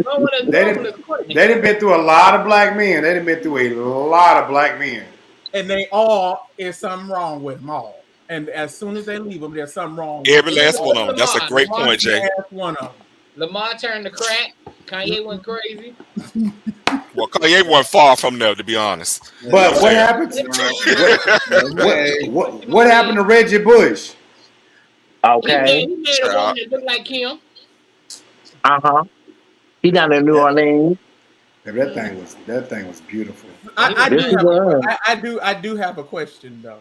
through a lot of black men. They done been through a lot of black men. And they all is something wrong with them all. And as soon as they leave them, there's something wrong with Every last one of them. That's a great point, Jay. One of them. Lamar turned to crack. Kanye went crazy. Well, Kanye wasn't far from there, to be honest. But what happened? What happened to Reggie Bush? Okay. He made a woman that looked like Kim. He down in New Orleans. Yeah, that thing was beautiful. I do have a question though.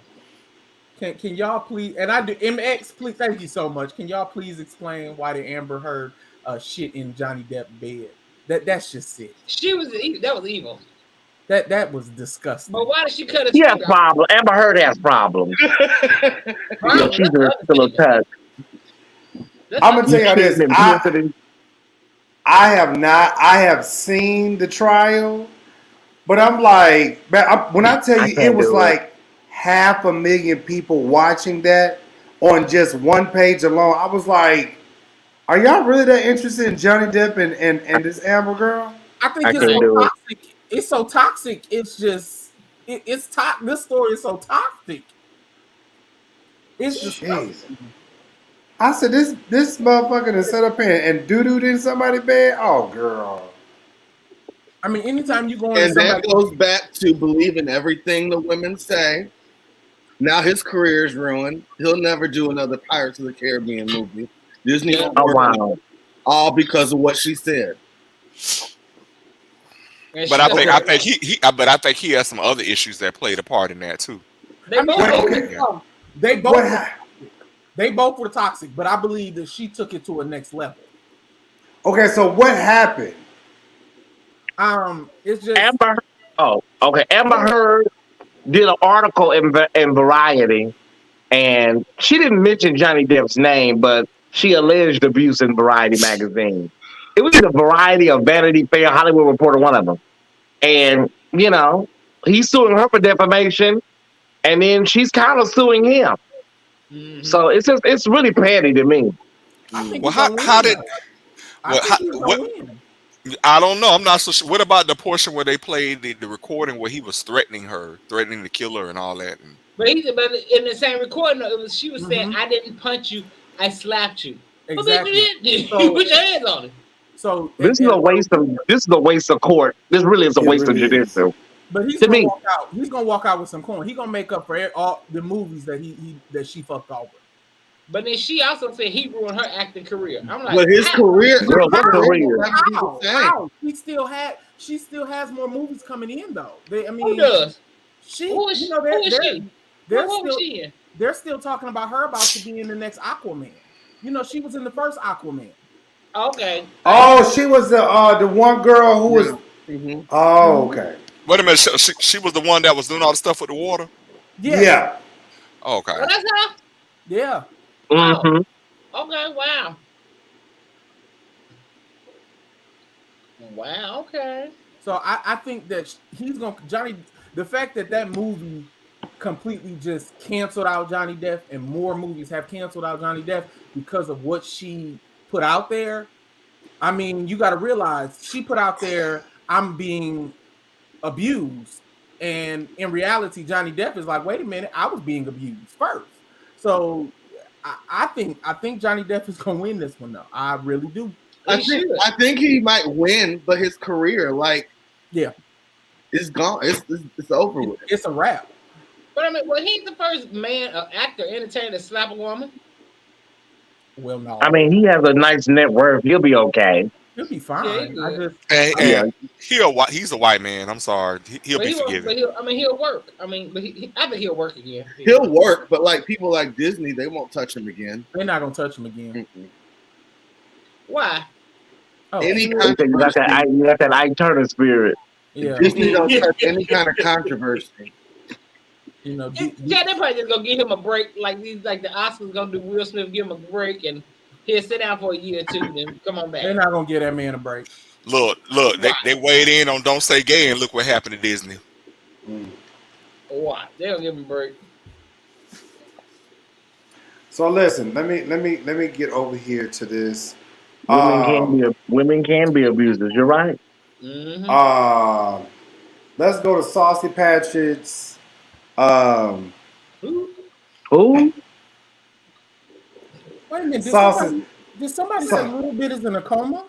Can y'all please, and I do, MX, please, thank you so much. Can y'all please explain why the Amber Heard shit in Johnny Depp's bed? That's just sick. That was evil. That was disgusting. But why did she cut it? She has problems. Amber Heard has problems. She's still a touch. I'm gonna tell you this. I have not. I have seen the trial, but I'm like, when I tell I you, it can't was do it. like 500,000 people watching that on just one page alone. I was like, are y'all really that interested in Johnny Depp and this Amber girl? I think I it's couldn't so do it. toxic. It's so toxic. It's just it's top. This story is so toxic. It's Jeez. disgusting. I said this motherfucker to set up here and doo-dooed in somebody's bed. Oh, girl. I mean, anytime you go into And that somebody, goes back to believing everything the women say. Now his career is ruined. He'll never do another Pirates of the Caribbean movie. Disney Yeah. won't Oh work with wow. him, all because of what she said. And But she doesn't. I think he has some other issues that played a part in that too. They I mean, both. okay. they What both ha- they both were toxic, but I believe that she took it to a next level. Okay, so what happened? It's just Amber. Oh, okay. Amber Heard did an article in Variety, and she didn't mention Johnny Depp's name, but she alleged abuse in Variety magazine. It was a Variety of Vanity Fair, Hollywood Reporter, one of them. And he's suing her for defamation, and then she's kind of suing him. Mhm. So it's really petty to me. I think Well, he's gonna how win. did Though. I well, think he's gonna win. I don't know. I'm not so sure. What about the portion where they played the recording where he was threatening her, threatening to kill her, and all that? And But in the same recording, she was saying, "I didn't punch you, I slapped you." Exactly. But you So- put your hands on it. So This is a waste of court. This really is a It waste of really is. judicial. But he's To gonna me. walk out. He's gonna walk out with some coin. He's gonna make up for all the movies that that she fucked over. But then she also said he ruined her acting career. I'm like, But his how? career, Girl, what career? How? She still has more movies coming in though. Who does? She, Who is, you know, who is she? they're What was still she in? they're still talking about her about to be in the next Aquaman. You know, she was in the first Aquaman. Okay. Oh, she was the one girl who was. Mm-hmm. Oh, okay. wait a minute, she was the one that was doing all the stuff with the water. Yeah. Oh, okay. Well, that's her. Yeah. Mm-hmm. Okay. Wow. Wow. Okay. So I think that he's gonna the fact that movie completely just canceled out Johnny Depp, and more movies have canceled out Johnny Depp because of what she put out there. I mean, you got to realize she put out there, I'm being abused, and in reality, Johnny Depp is like, wait a minute, I was being abused first. So I think Johnny Depp is gonna win this one though. I really do. I think he might win, but his career, it's gone. It's over with. It's a wrap. But I mean, well, he's the first man, actor, entertainer to slap a woman. Well, no. I mean, he has a nice net worth. He'll be okay. He'll be fine. Yeah, He's a white man. I'm sorry. He'll be forgiven. He'll work. I mean, but I think he'll work again. He'll work, but like people like Disney, they won't touch him again. They're not gonna touch him again. Mm-mm. Why? Oh, Any You got that Ike Turner spirit. Yeah. Disney don't touch any kind of controversy. You know, yeah, they're probably just gonna give him a break, like the Oscars gonna do Will Smith, give him a break, and he'll sit down for a year or two, then come on back. They're not gonna give that man a break. Look, they weighed in on Don't Say Gay, and look what happened to Disney. Why? They'll give him a break. So listen, let me get over here to this. Women can be abusers. You're right. Mm-hmm. Let's go to Saucy Patrick's. Who? Wait a minute. Saucy. Did somebody say Little Bit is in a coma?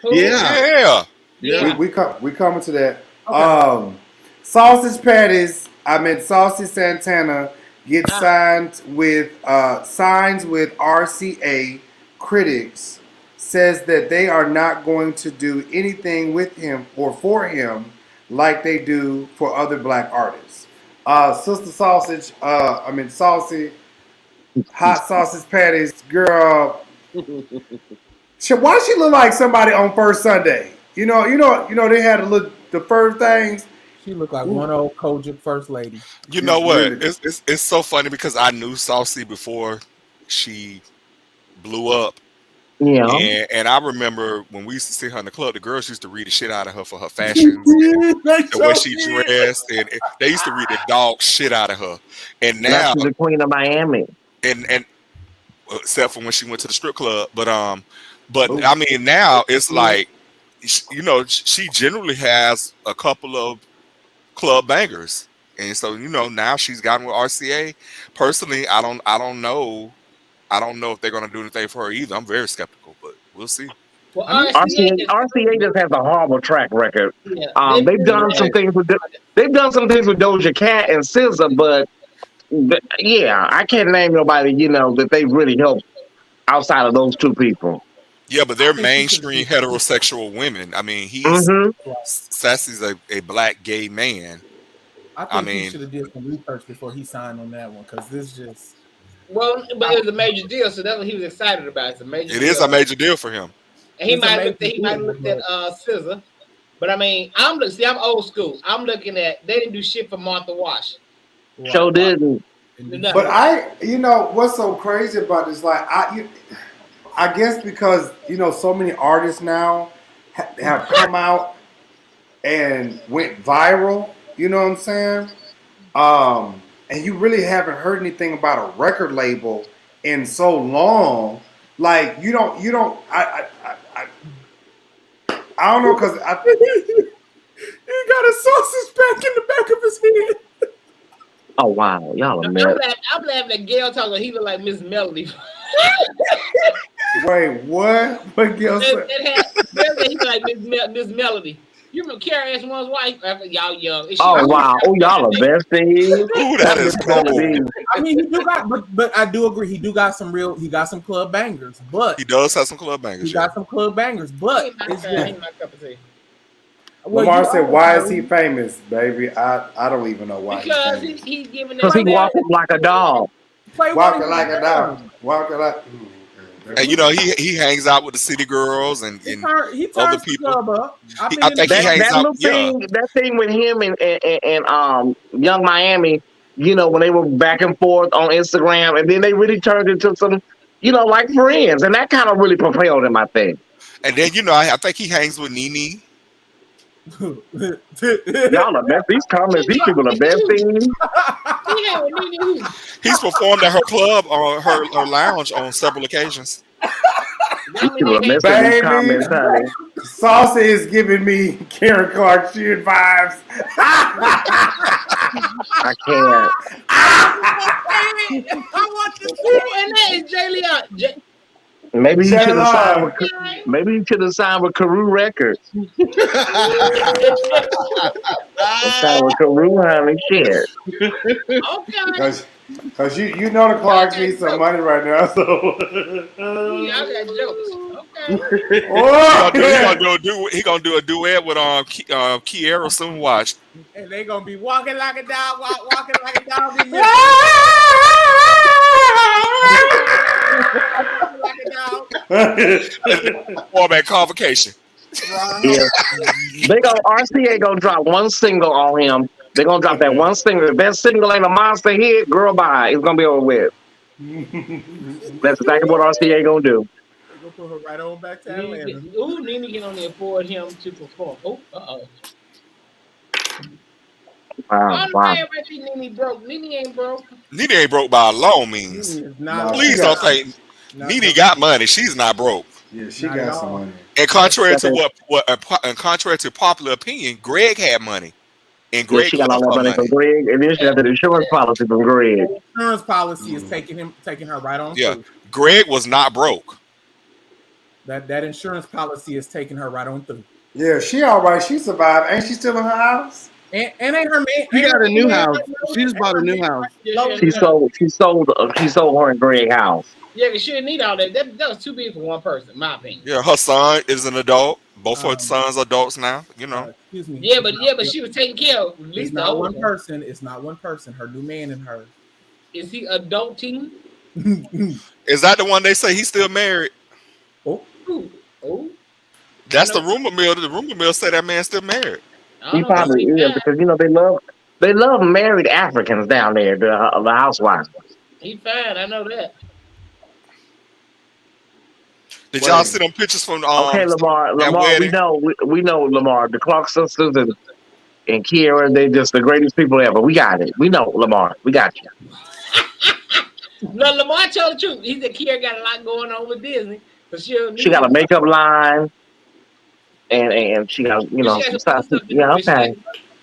Yeah. We coming to that. Okay. Sausage Patties. Saucy Santana gets signs with RCA. Critics says that they are not going to do anything with him or for him like they do for other black artists. Sister Sausage, Saucy, Hot Sausage Patties, girl. Why she look like somebody on First Sunday? You know, they had the first things. She looked like one old Kojic first lady. You know what? It's so funny because I knew Saucy before she blew up, Yeah. And I remember when we used to see her in the club, the girls used to read the shit out of her for her fashions, the way she dressed, and they used to read the dog shit out of her. And Now now, she's the queen of Miami. and except for when she went to the strip club, but Ooh. I mean now it's like, she generally has a couple of club bangers, and so now she's gotten with RCA. Personally, I don't know if they're gonna do anything for her either. I'm very skeptical, but we'll see. Well, RCA just has a horrible track record. Yeah, They've done some things with Doja Cat and SZA, but yeah, I can't name nobody that they really helped outside of those two people. Yeah, but they're mainstream heterosexual women. I mean, Sassy's a black gay man. I think he should have did some research before he signed on that one, because this just. Well, but it was a major deal, so that's what he was excited about. It's a major. It is a major deal for him. And he might have looked at SZA, but I mean, I'm old school. I'm looking at they didn't do shit for Martha Wash. So didn't. But what's so crazy about it is like I guess because so many artists now have come out and went viral. You know what I'm saying? And you really haven't heard anything about a record label in so long. Like you don't. I don't know, because he got a sausage pack in the back of his head. Oh wow, y'all are mad. I'm laughing at Gayle talking. He look like Miss Melody. Wait, what? What Gayle said? He look like Miss Melody. You remember Carrie One's wife? Y'all young. Oh wow! Oh, y'all are besties. Ooh, that is cool. I mean, he do got, but I do agree. He got some club bangers, but he does have some club bangers. He got some club bangers, but it's ain't my cup of tea. Lamar said, "Why is he famous, baby?" I don't even know why. Because he's giving. Because he walking like a dog. Walking like a dog. Walking like. And he hangs out with the city girls and other people. I think he hangs out. That thing with him and Young Miami, when they were back and forth on Instagram, and then they really turned into some, like friends, and that kind of really propelled him, I think. And then I think he hangs with Nene. Y'all are best. These comments, these people are besties. He's performed at her club or her lounge on several occasions. Baby, Saucy is giving me Karen Clark Sheard vibes. I can't. I want to see, and that is Jay Leon. Maybe he should have signed with Carew Records. Signed with Carew, honey, shit. Okay. Because you know the Clarks need some money right now, so. Yeah, I got jokes. Okay. He gonna do a duet with Kiera soon. Watch. And they gonna be walking like a dog, walking like a dog. Format convocation. Yeah. RCA gonna drop one single on him. They're gonna drop that one single. If that single ain't a monster hit, girl, bye. It's gonna be over with. That's exactly what RCA gonna do. They're gonna put her right on back to Atlanta. Ooh, Nene can only afford him to perform. Oh, Wow. Nene broke. Nene ain't broke. Nene ain't broke by no means. Please don't think Nene got money. She's not broke. Yeah, she got some money. And contrary to popular opinion, Greg had money. And Greg she got all that money from Greg, and then she got the insurance policy from Greg. The insurance policy is taking her right on. Yeah, through. Greg was not broke. That insurance policy is taking her right on through. Yeah, she all right. She survived. Ain't she still in her house? And ain't her man? She got a new house. She just bought a new house. She sold her and Greg house. Yeah, she didn't need all that. That was too big for one person, in my opinion. Yeah, her son is an adult. Both her sons are adults now. Excuse me. Yeah, but she was taking care of at least it's not one person. It's not one person. Her new man and her. Is he adulting? Is that the one they say he's still married? Oh. That's the rumor mill. The rumor mill say that man's still married. He probably is because they love married Africans down there, the housewives. He fine, I know that. Did y'all see them pictures from Okay, Lamar, that we wedding? know Lamar. The Clark sisters and Kiera, they just the greatest people ever. We got it. We know Lamar. We got you. No, Lamar told the truth. He said Kiera got a lot going on with Disney. She got a makeup line, and she got She some got some other stuff. stuff to do. Yeah, okay.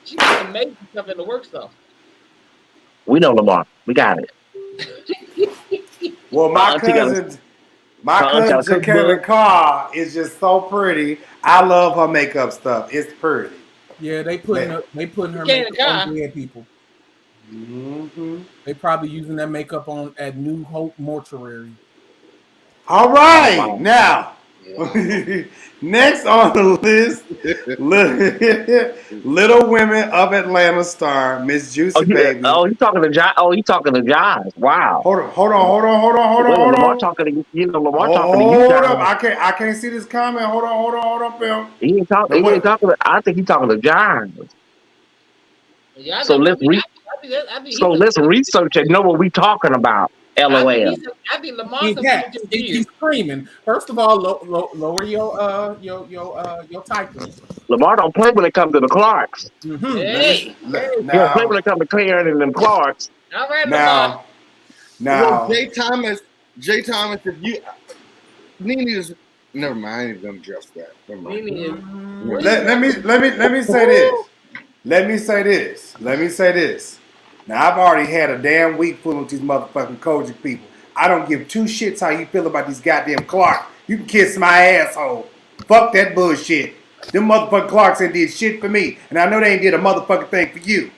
She got some major stuff in the work stuff. We know Lamar. We got it. Well, my cousin Jacqueline Carr is just so pretty. I love her makeup stuff. It's pretty. Yeah, they putting her makeup on dead people. Mm-hmm. They probably using that makeup on at New Hope Mortuary. All right, now next on the list, Little Women of Atlanta star Miss Juicy Baby. You talking to Jives? Oh, you talking to Jives? Wow. Hold on. Lamar talking to you, Lamar talking to you. Hold up, I can't see this comment. Hold on, Phil. He ain't talking. I think he's talking to Jives. Yeah, so let's research and know what we talking about. LOL. I think Lamar's he's screaming. First of all, lower your typing. Lamar don't play when it comes to the Clarks. Mm-hmm. Hey. He don't play when it comes to Claire and them Clarks. All right, now. Well, Jay Thomas, if you Nene is never mind. I ain't gonna address that. Never mind. Let me say this. Let me say this. Now, I've already had a damn week fooling with these motherfucking Kojic people. I don't give two shits how you feel about these goddamn Clarks. You can kiss my asshole. Fuck that bullshit. Them motherfucking Clarks ain't did shit for me. And I know they ain't did a motherfucking thing for you.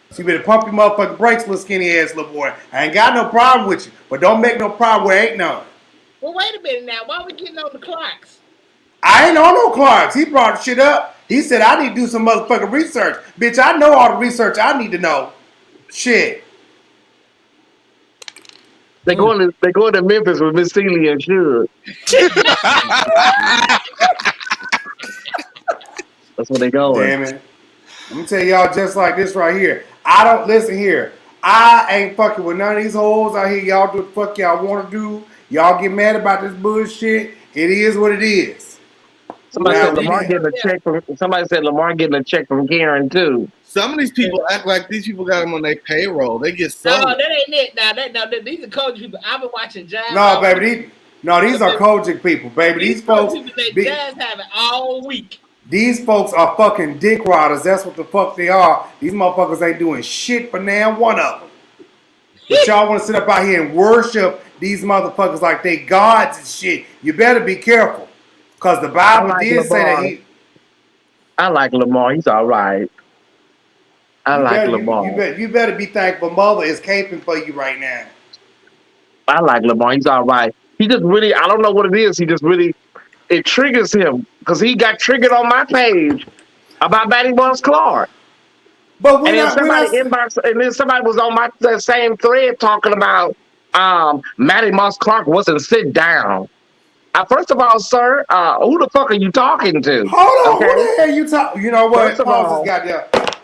So you better pump your motherfucking brakes, little skinny ass little boy. I ain't got no problem with you. But don't make no problem where ain't none. Well, wait a minute now. Why are we getting on the Clarks? I ain't on no Clarks. He brought the shit up. He said I need to do some motherfucking research. Bitch, I know all the research I need to know. Shit. They going to Memphis with Miss Celia and Suge. That's where they going. Damn it. Let me tell y'all just like this right here. I don't listen here. I ain't fucking with none of these hoes out here. Y'all do what the fuck y'all want to do. Y'all get mad about this bullshit. It is what it is. Somebody said Lamar getting a check from Karen too. Some of these people act like these people got them on their payroll. They get so. No, that ain't it. Now, these are Kojic people. I've been watching Jazz. No, baby. These are Kojic people, baby. These folks. Jazz have it all week. These folks are fucking dick riders. That's what the fuck they are. These motherfuckers ain't doing shit for now one of them. But y'all want to sit up out here and worship these motherfuckers like they gods and shit. You better be careful. Because the Bible did say that he... I like Lamar. He's all right. Lamar. You better be thankful Mother is caping for you right now. I like Lamar. He's all right. He just really, I don't know what it is. He just really, it triggers him. Because he got triggered on my page about Matty Moss Clark. But then somebody was on my same thread talking about Matty Moss Clark wasn't sit down. First of all, sir, who the fuck are you talking to? Hold on, who the hell you talking? You know what?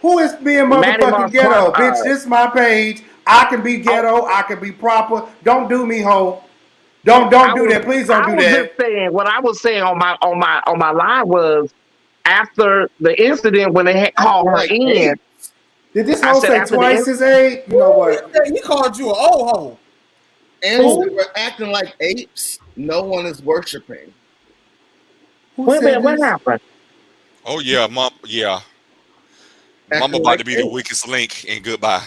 Who is being motherfucking ghetto? Bitch, this is my page. I can be ghetto. I can be proper. Don't do me, ho. Don't do that. Please don't do that. What I was saying on my live was after the incident when they had called her in. Did this hoe say twice his age? You know what? He called you an old hoe. And we were acting like apes. No one is worshiping. Wait a minute, what happened? Oh yeah, Mom. Yeah, Mama about to be the weakest link. And goodbye.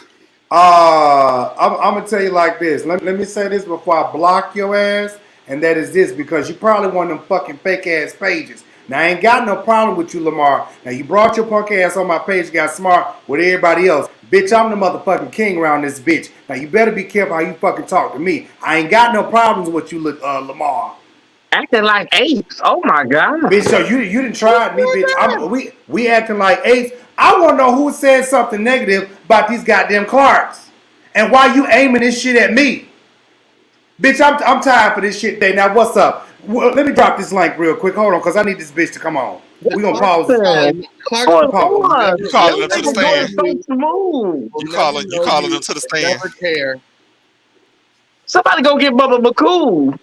I'm gonna tell you like this. Let me say this before I block your ass, and that is this because you probably one of them fucking fake ass pages. Now I ain't got no problem with you, Lamar. Now you brought your punk ass on my page, got smart with everybody else. Bitch, I'm the motherfucking king around this bitch. Now you better be careful how you fucking talk to me. I ain't got no problems with you, Lamar. Acting like apes. Oh my god. Bitch, so you didn't try me, bitch. We acting like apes. I want to know who said something negative about these goddamn Clarks. And why you aiming this shit at me. Bitch, I'm tired for this shit today. Now, what's up? Well, let me drop this link real quick. Hold on, because I need this bitch to come on. We're going to pause this. You calling them to the stand. You calling them to the stand. Never care. Somebody go get Bubba McCool.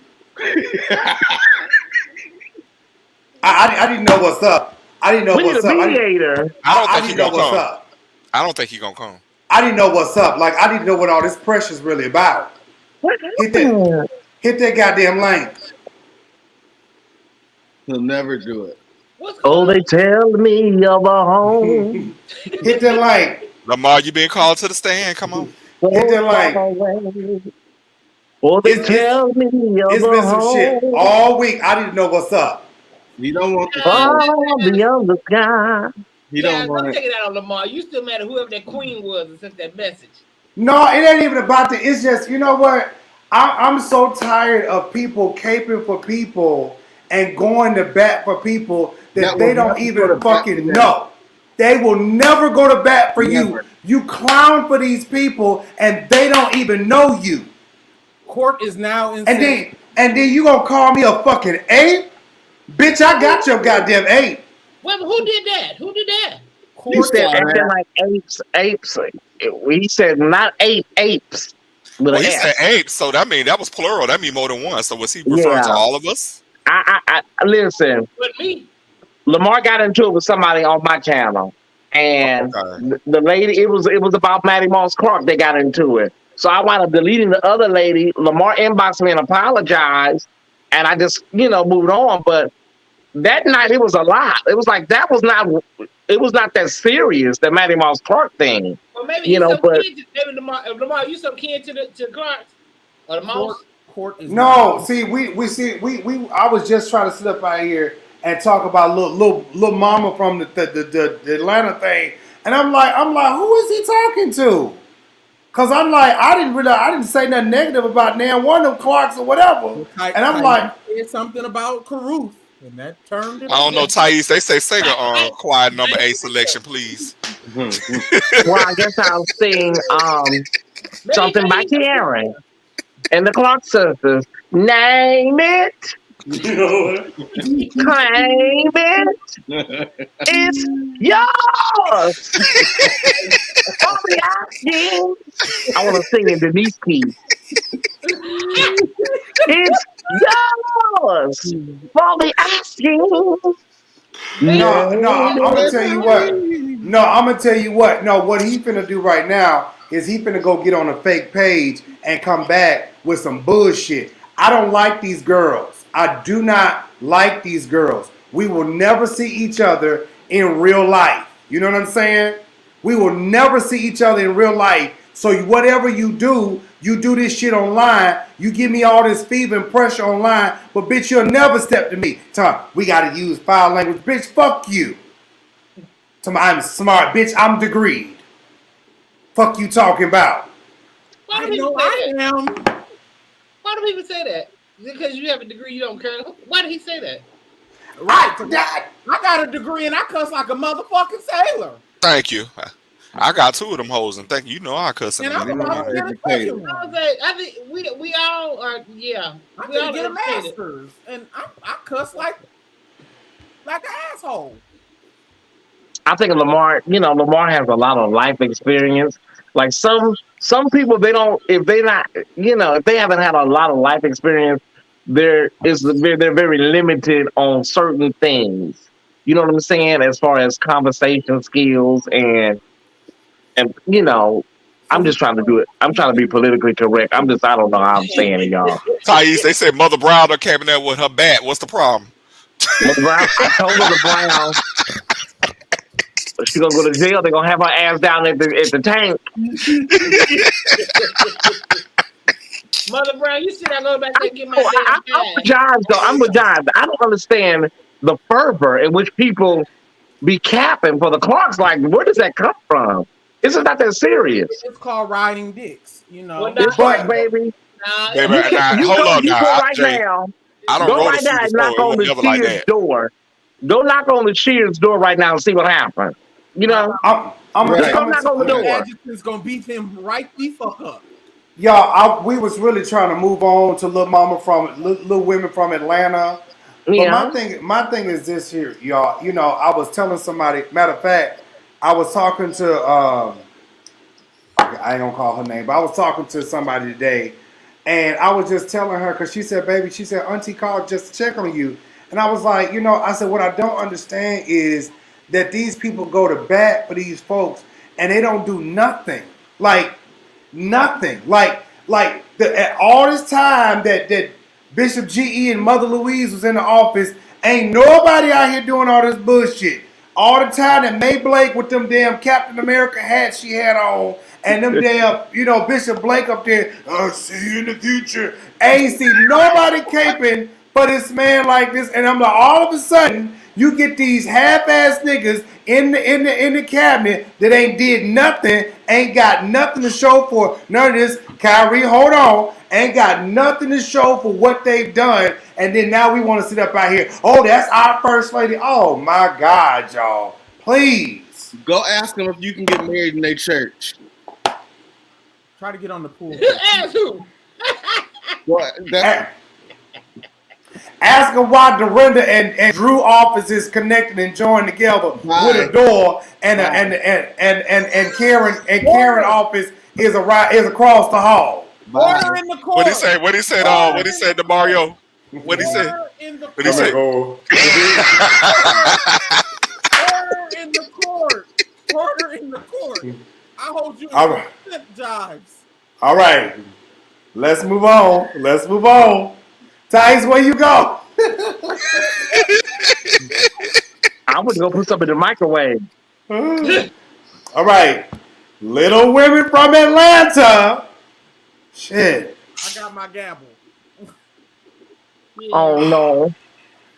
I didn't know what's up. I didn't know We need a what's up. mediator. I don't I think he didn't know gonna what's come. up. I don't think he gonna come. I didn't know what's up. Like I didn't know what all this pressure's really about. What Hit happened? that goddamn link. He'll never do it. What's Oh, going they on? tell me of a home Hit that link. Lamar, you being called to the stand? Come on. Hit so that far link. away. Oh, they It's tell me of it's a been some shit home all week. I didn't know what's up. He don't want the smoke. far beyond the sky. He don't Guys, want don't it. take it out on Lamar. You still mad at whoever that queen was that sent that message. No, it ain't even about that. It's just, you know what? I'm so tired of people caping for people and going to bat for people that they will don't never go to even bat for fucking them. know. They will never go to bat for you. Never. You clown for these people and they don't even know you. Court is now in And then you gonna call me a fucking ape? Bitch, I got your goddamn ape. Well, who did that? Who did that? He court. said saw acting that. like apes. He said not apes with Well, an he said S. apes, so that mean that was plural. That mean more than one. So was he referring to Yeah. all of us? I listen. But me. Lamar got into it with somebody on my channel, and Okay. the lady, it was about Maddie Moss Clark. They got into it, so I wound up deleting the other lady. Lamar inboxed me and apologized, and I just moved on. But that night it was a lot. It was like that was not. It was not that serious, the Maddie Moss Clark thing, Well, maybe he's some But kid. Maybe Lamar, you some kid to Clark or the mouse. Court is No, now. see, we I was just trying to sit up out here and talk about little mama from the Atlanta thing, and I'm like, who is he talking to? Cause I'm like, I didn't say nothing negative about now one of them Clarks or whatever, and I'm like, Said something about Caruth, and that turned it I don't on. know, Thais. They say Sega quiet number 8 selection, please. well, I guess I'll sing something by Karen and the Clark sisters. Name it, you know what? claim it, it's yours. Only asking. I want to sing in Denise key. It's yours for the asking. No, I'm gonna tell you what. No, I'm gonna tell you what. No, what he finna do right now is he finna go get on a fake page and come back with some bullshit. I don't like these girls. I do not like these girls. We will never see each other in real life. You know what I'm saying? We will never see each other in real life. So whatever you do this shit online. You give me all this fever and pressure online, but bitch, you'll never step to me. Tell we gotta use foul language. Bitch, fuck you. Tell me I'm smart. Bitch, I'm degreed. Fuck you talking about. Why do I people know say I that? am. Why do people say that? Because you have a degree, you don't care. Why did he say that? Right. I got a degree and I cuss like a motherfucking sailor. Thank you. I got 2 of them hoes, and thank you. You know I cuss in And a I'm minute. about to get a Educated. second one. I think we all are. Yeah, I'm we all gonna get a educated. master's, and I cuss like an asshole. I think Lamar has a lot of life experience. Like some people, they don't, if they not, if they haven't had a lot of life experience, they're very limited on certain things. You know what I'm saying? As far as conversation skills and I'm just trying to do it. I'm trying to be politically correct. I don't know how I'm saying it, y'all. Thais, they said Mother Brown came in there with her bat. What's the problem? Mother Brown, I told Mother Brown she's gonna go to jail. They're gonna have her ass down at the tank. Mother Brown, you sit down, go back there and get my I'm damn with Jives though. I'm with Jives. I don't understand the fervor in which people be capping for the Clarks. Like, where does that come from? This is not that serious. It's called riding dicks. You know. Well, It's like, baby. Baby, You hold up go now, right Jay. now. I don't Go roll right a now few and before. knock It on was the never like Cheers that. door. Go knock on the Cheers door right now and see what happens. You know, I'm just go knock on the door. Adjutant's gonna beat him right the fuck up. Y'all, we was really trying to move on to little women from Atlanta. But Yeah. my thing is this here, y'all. You know, I was telling somebody. Matter of fact, I was talking to I ain't gonna call her name, but I was talking to somebody today, and I was just telling her because she said, "Baby," she said, "Auntie called just to check on you," And I was like, I said, what I don't understand is that these people go to bat for these folks and they don't do nothing. Like, nothing. All this time that Bishop GE and Mother Louise was in the office, ain't nobody out here doing all this bullshit. All the time that May Blake with them damn Captain America hats she had on, and them damn, Bishop Blake up there, I'll see you in the future. Ain't see nobody caping for this man like this. And I'm like, all of a sudden, you get these half-ass niggas in the cabinet that ain't did nothing, ain't got nothing to show for none of this. Kyrie, hold on, ain't got nothing to show for what they've done, and then now we want to sit up out here. Oh, that's our first lady. Oh my God, y'all! Please Go ask them if you can get married in their church. Try to get on the pool. Ask who? Well, ask them why Dorinda and Drew office is connected and joined together with a door, and Karen office is across the hall. Order in the court. What he say? What he said? What he said to Mario? What he said? What he said? Order in the court. Order in the court. I hold you in consent, Jives. All right. Let's move on. Thais, where you go? I would go put something in the microwave. All right. Little Women from Atlanta. Shit. I got my gavel. Oh, no.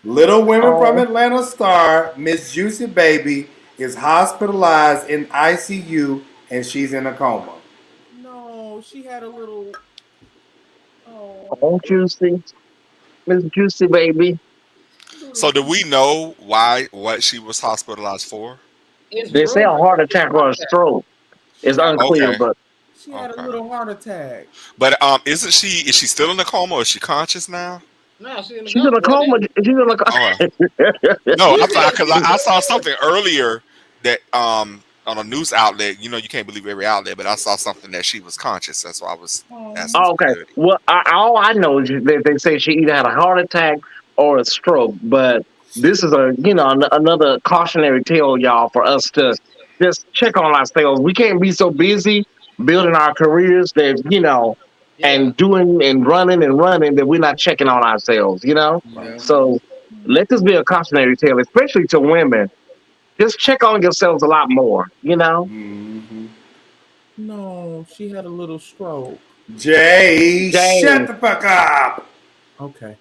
Little Women from Atlanta star Miss Juicy Baby is hospitalized in ICU and she's in a coma. No, she had a little... Oh, Juicy. Miss Juicy Baby. So do we know what she was hospitalized for? They say a heart attack or a stroke. It's unclear, but she had a little heart attack. But is she still in a coma or is she conscious now? No, she's in a coma. She's in a coma. No, I thought because I saw something earlier that on a news outlet. You can't believe every outlet, but I saw something that she was conscious. That's why I was asking. Okay. Well, all I know is that they say she either had a heart attack or a stroke. But this is another cautionary tale, y'all, for us to just check on ourselves. We can't be so busy building our careers that and doing and running that we're not checking on ourselves. Yeah. So let this be a cautionary tale, especially to women. Just check on yourselves a lot more, Mm-hmm. No, she had a little stroke. Jay, shut the fuck up. Okay.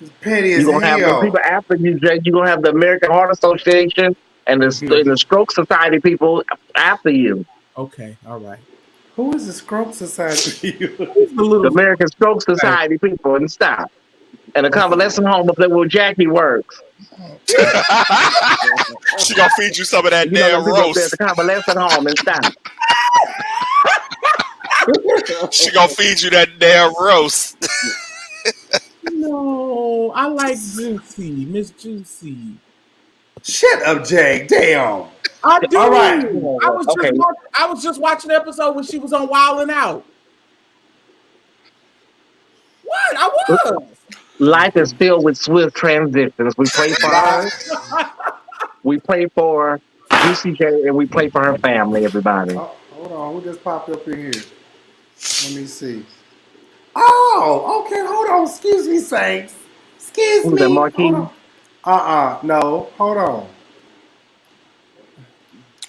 It's petty as You're going to have the people after you, Jay. You're going to have the American Heart Association and the Stroke Society people after you. Okay, all right. Who is the Stroke Society? The American Stroke Society people and stop. And a convalescent home up there where Jackie works. She gonna feed you some of that damn roast. At the convalescent home and stop. She gonna feed you that damn roast. No, I like Juicy, Miss Juicy. Shut up, Jay. Damn. I do. All right. I was just watching the episode when she was on Wild 'N Out. What? I was. Life is filled with swift transitions. We pray for her. We pray for Juicy J, and we pray for her family, everybody. Oh, hold on. Who just popped up in here? Let me see. Oh, okay. Hold on. Excuse me, Saints. Excuse me. Who's that, Marquis? No. Hold on.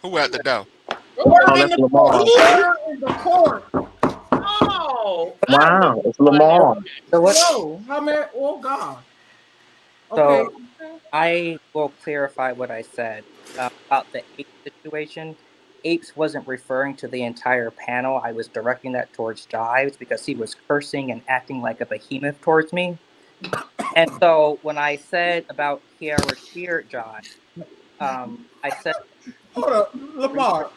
Who at the door? That's Lamar. In the court. Oh. Wow, it's Lamar. So what? Whoa, how many? Oh God. Okay. So I will clarify what I said about the ape situation. Apes wasn't referring to the entire panel. I was directing that towards Jives because he was cursing and acting like a behemoth towards me. And so when I said about Kiara Shear, Jives, I said, hold up, Lamar.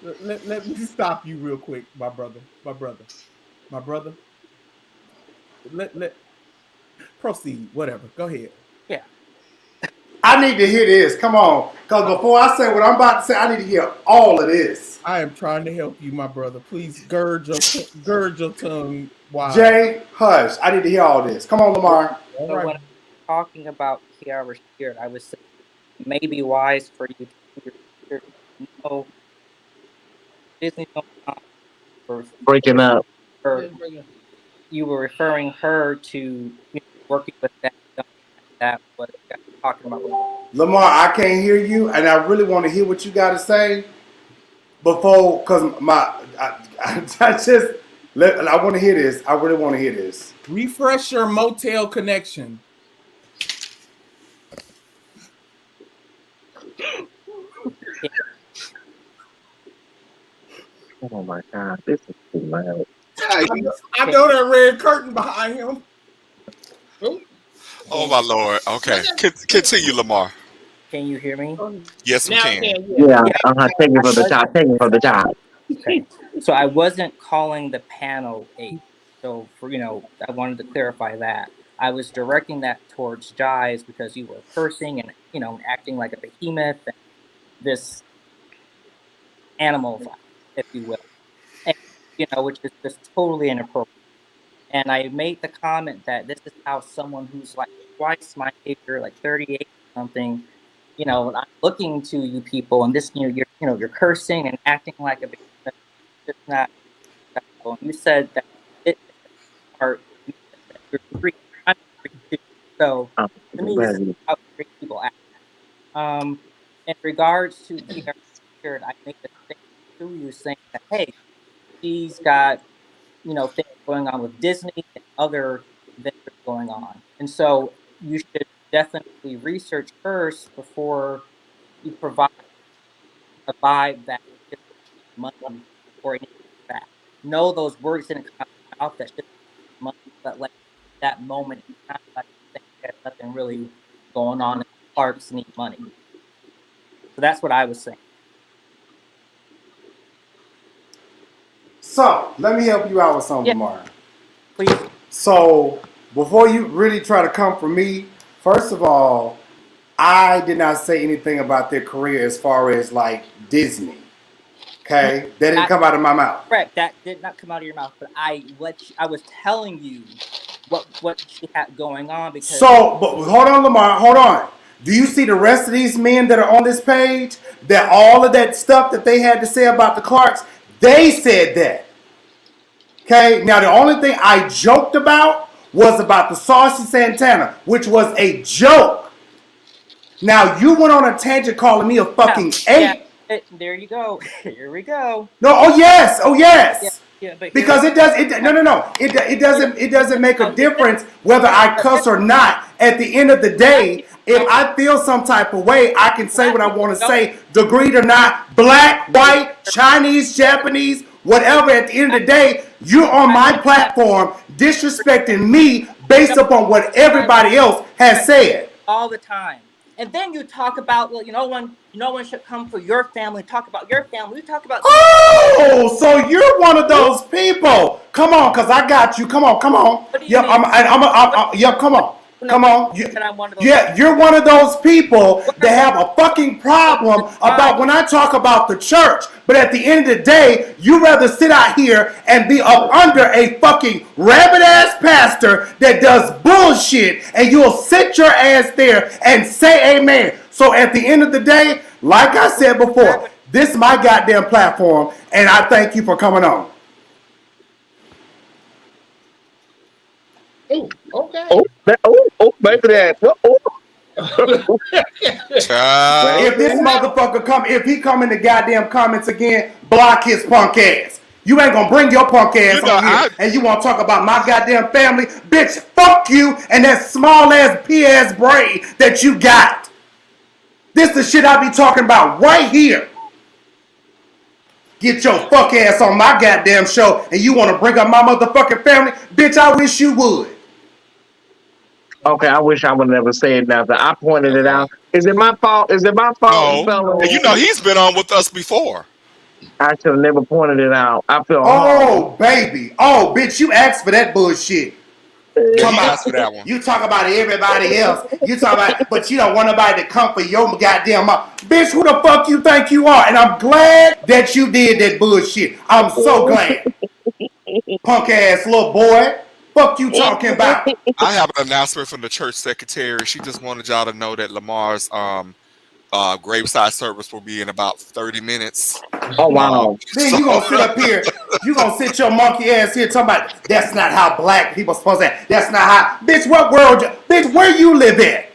Let me stop you real quick, my brother. Let proceed. Whatever. Go ahead. Yeah. I need to hear this. Come on. Because before I say what I'm about to say, I need to hear all of this. I am trying to help you, my brother. Please gird your tongue. Wow. Jay, hush. I need to hear all this. Come on, Lamar. All So right. when I'm talking about Kiara Sheard, I was saying it may be wise for you to do your research. No, Disney don't for Breaking up. her. You were referring her to working with that. That what you guys were talking about. Lamar, I can't hear you, and I really want to hear what you got to say before, because I want to hear this. I really want to hear this. Refresh your motel connection. Oh my God, this is too loud. I know that red curtain behind him. Oh my Lord. Okay. Continue, Lamar. Can you hear me? Yes, we can. Yeah. Take it from the top. Take it from the top. Okay. So I wasn't calling the panel ape. So I wanted to clarify that. I was directing that towards Jives because you were cursing and acting like a behemoth and this animal, if you will, and, which is just totally inappropriate. And I made the comment that this is how someone who's like twice my age, or like 38 or something, I'm looking to you people, and this, you're cursing and acting like a behemoth. It's not acceptable. And you said that it are you're free. I'm free too. So to me, this is how free people act. In regards to Kiara, I made a statement to you saying that hey, she's got things going on with Disney and other ventures going on, and so you should definitely research first before you provide a vibe that money or anything like that. No, those words didn't come out. That's just money, but like that moment, it's not like there's nothing really going on. And parks need money, so that's what I was saying. So let me help you out with something, Lamar. Please. So before you really try to come for me, first of all, I did not say anything about their career as far as like Disney. Okay, that didn't come out of my mouth. Correct, that did not come out of your mouth. But I was telling you what she had going on because. So, but hold on, Lamar, hold on. Do you see the rest of these men that are on this page? That all of that stuff that they had to say about the Clarks, they said that. Okay, now the only thing I joked about was about the Saucy Santana, which was a joke. Now you went on a tangent calling me a fucking ape. Yeah, there you go. Here we go. No, oh yes. Yeah, but because it doesn't make a difference whether I cuss or not. At the end of the day, if I feel some type of way, I can say what I want to say, degreed or not, black, white, Chinese, Japanese, whatever. At the end of the day, you're on my platform disrespecting me based upon what everybody else has said. All the time. And then you talk about, well, no one should come for your family. Talk about your family. We talk about. Oh, so you're one of those people. Come on, cause I got you. Come on. Come on. You're one of those people that have a fucking problem about when I talk about the church. But at the end of the day, you rather sit out here and be up under a fucking rabbit ass pastor that does bullshit, and you'll sit your ass there and say amen. So at the end of the day, like I said before, this is my goddamn platform, and I thank you for coming on. Oh, okay. Maybe that. If this motherfucker if he come in the goddamn comments again, block his punk ass. You ain't gonna bring your punk ass on here and you wanna talk about my goddamn family? Bitch, fuck you and that small ass P-ass brain that you got. This the shit I be talking about right here. Get your fuck ass on my goddamn show and you wanna bring up my motherfucking family? Bitch, I wish you would. Okay, I wish I would never said nothing. I pointed it out. Is it my fault? No. Fellas? And he's been on with us before. I should have never pointed it out. I feel horrible. Baby. Oh, bitch, you asked for that bullshit. For that one. You talk about everybody else. You talk about, but you don't want nobody to come for your goddamn mouth. Bitch, who the fuck you think you are? And I'm glad that you did that bullshit. I'm so glad. Punk ass little boy. Fuck you talking about? I have an announcement from the church secretary. She just wanted y'all to know that Lamar's graveside service will be in about 30 minutes. Oh wow! Then you gonna sit up here, you gonna sit your monkey ass here talking about that's not how black people supposed to act. That's not how, bitch. What world, bitch? Where you live at?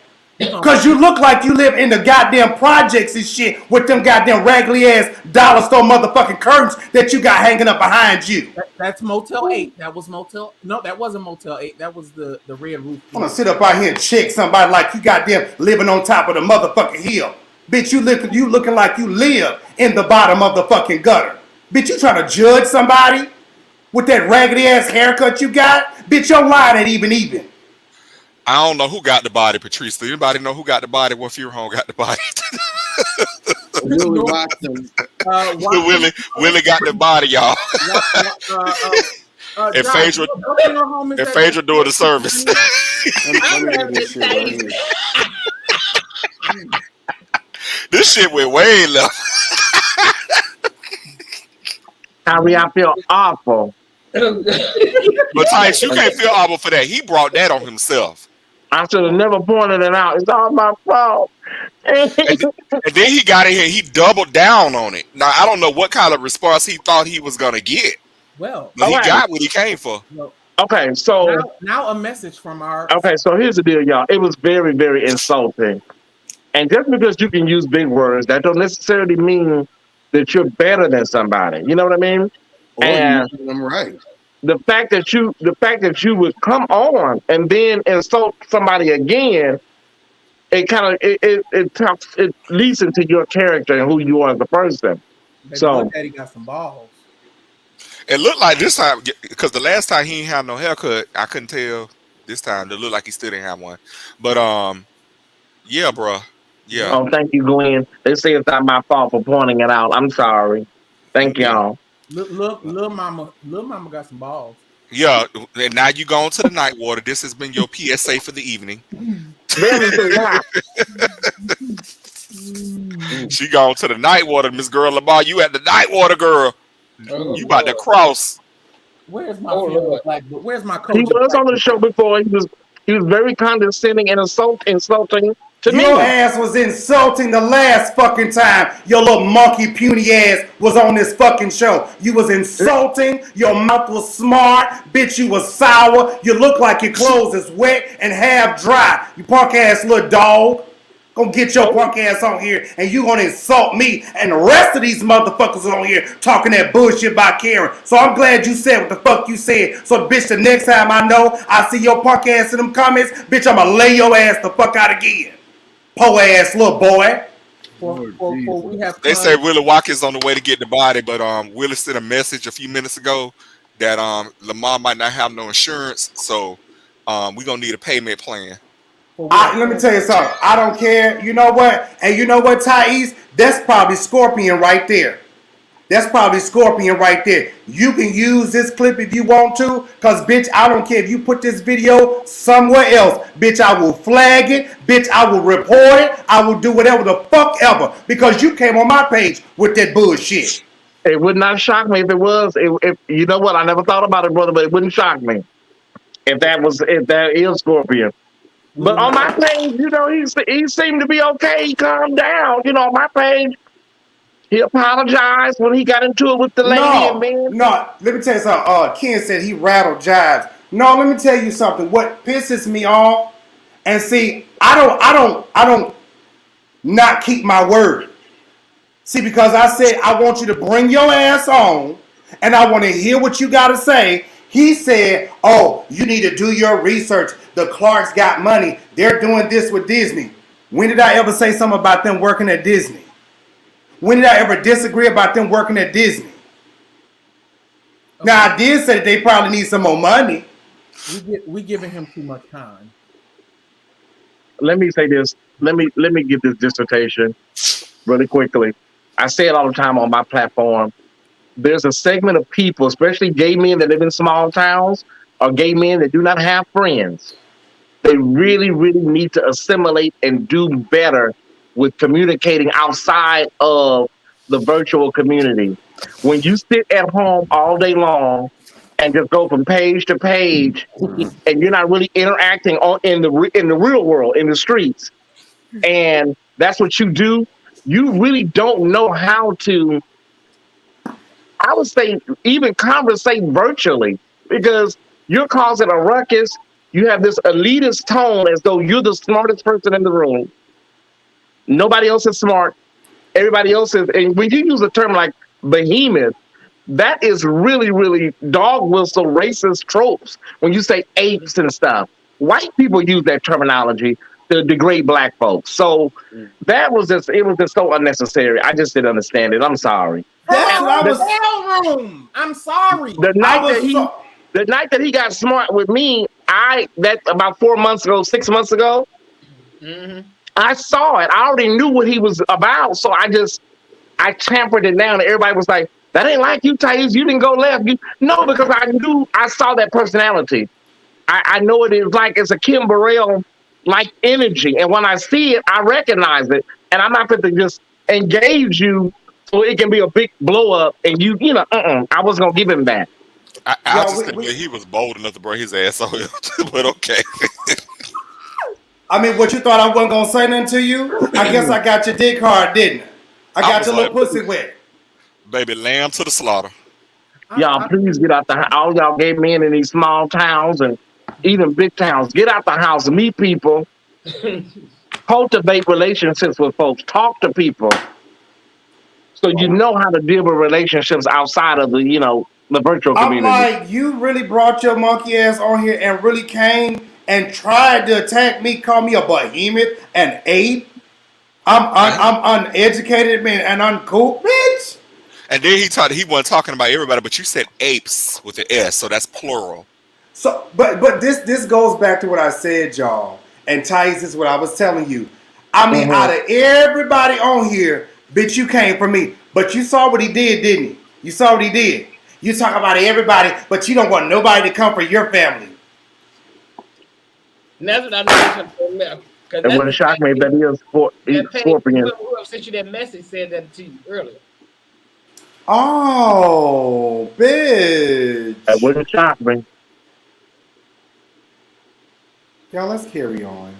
Cause you look like you live in the goddamn projects and shit with them goddamn raggedy ass dollar store motherfucking curtains that you got hanging up behind you. That's Motel 8. That was Motel. No, that wasn't Motel 8. That was the red roof. I'm gonna sit up out here and check somebody like you goddamn living on top of the motherfucking hill. Bitch, you looking like you live in the bottom of the fucking gutter. Bitch, you trying to judge somebody with that raggedy ass haircut you got? Bitch, your line ain't even. I don't know who got the body, Patrice. Do anybody know who got the body? What funeral home got the body? Willie Watson. Willie got the body, y'all. And Phaedra doing the service. This shit went way left. Kyrie, I feel awful. But Tice, you can't feel awful for that. He brought that on himself. I should have never pointed it out. It's all my fault. And then he got in here. He doubled down on it. Now I don't know what kind of response he thought he was gonna get. Well, but he got what he came for. Okay, so now a message from our. Okay, so here's the deal, y'all. It was very, very insulting. And just because you can use big words, that don't necessarily mean that you're better than somebody. You know what I mean? And I'm right. The fact that you would come on and then insult somebody again, it leads into your character and who you are as a person. So Daddy got some balls. It looked like this time, because the last time he ain't have no haircut, I couldn't tell. This time it looked like he still didn't have one. But yeah, bro. Yeah. Oh, thank you, Glenn. They say it's not my fault for pointing it out. I'm sorry. Thank y'all. Look, little mama got some balls. Yeah, and now you going to the night water. This has been your PSA for the evening. She gone to the night water, Miss Girl Lamar. You at the night water, girl. You about to cross. Where's my black? Where's my coach? He was on the show before. He was very condescending and insulting to me. Your ass was insulting the last fucking time your little monkey puny ass was on this fucking show. You was insulting. Your mouth was smart. Bitch, you was sour. You look like your clothes is wet and half dry. You punk ass little dog. Gonna get your punk ass on here and you gonna insult me and the rest of these motherfuckers on here talking that bullshit about Karen. So I'm glad you said what the fuck you said. So bitch, the next time I know I see your punk ass in them comments, bitch, I'ma lay your ass the fuck out again. Po ass little boy. They say Willie Watkins on the way to get the body, but Willie sent a message a few minutes ago that Lamar might not have no insurance, so we're gonna need a payment plan. Let me tell you something. I don't care. You know what? And you know what, Thais? That's probably Scorpion right there. That's probably Scorpion right there. You can use this clip if you want to, because, bitch, I don't care if you put this video somewhere else. Bitch, I will flag it. Bitch, I will report it. I will do whatever the fuck ever, because you came on my page with that bullshit. It would not shock me if it was. If you know what? I never thought about it, brother, but it wouldn't shock me if that is Scorpion. But on my page, you know, he seemed to be okay. He calmed down. You know, on my page, he apologized when he got into it with the lady. No, let me tell you something. Ken said he rattled Jives. No, let me tell you something. What pisses me off, and see, I don't not keep my word. See, because I said I want you to bring your ass on, and I want to hear what you got to say. He said, oh, you need to do your research. The Clarks got money. They're doing this with Disney. When did I ever say something about them working at Disney? When did I ever disagree about them working at Disney? Okay. Now, I did say that they probably need some more money. We giving him too much time. Let me say this. Let me give this dissertation really quickly. I say it all the time on my platform. There's a segment of people, especially gay men that live in small towns or gay men that do not have friends. They really, really need to assimilate and do better with communicating outside of the virtual community. When you sit at home all day long and just go from page to page, and you're not really interacting in the real world, in the streets, and that's what you do. You really don't know how to, I would say, even conversate virtually, because you're causing a ruckus. You have this elitist tone as though you're the smartest person in the room. Nobody else is smart. Everybody else is. And when you use a term like behemoth, that is really, really dog whistle racist tropes. When you say apes and stuff, white people use that terminology to degrade black folks. So it was just so unnecessary. I just didn't understand it. I'm sorry. That's what I was. Room. I'm sorry. The night that he got smart with me, that about 4 months ago, 6 months ago, I saw it. I already knew what he was about, so I tampered it down. And everybody was like, "That ain't like you, Thais. You didn't go left." No, because I saw that personality. I know it is like it's a Kim Burrell like energy, and when I see it, I recognize it, and I'm not going to just engage you so it can be a big blow up. And I wasn't gonna give him that. I just think he was bold enough to bring his ass on him, but okay. I mean, what you thought I wasn't gonna say nothing to you? I guess I got your dick hard, didn't I? I got your little pussy wet. Baby, lamb to the slaughter. Y'all, please get out the house. All y'all gay men in these small towns and even big towns, get out the house, meet people, cultivate relationships with folks, talk to people, so you know how to deal with relationships outside of the virtual community. I'm like, you really brought your monkey ass on here and really came and tried to attack me, call me a behemoth, an ape. I'm uneducated, man, and uncool, bitch. And then he wasn't talking about everybody, but you said apes with the S, so that's plural. So, but this goes back to what I said, y'all. And Thais, is what I was telling you. I mean, out of everybody on here, bitch, you came from me. But you saw what he did, didn't you? You saw what he did. You talk about everybody, but you don't want nobody to come for your family. And that's what I know. It wouldn't shock me that he's Scorpion. Whoever sent you that message said that to you earlier. Oh, bitch. That wouldn't shock me. Y'all, let's carry on.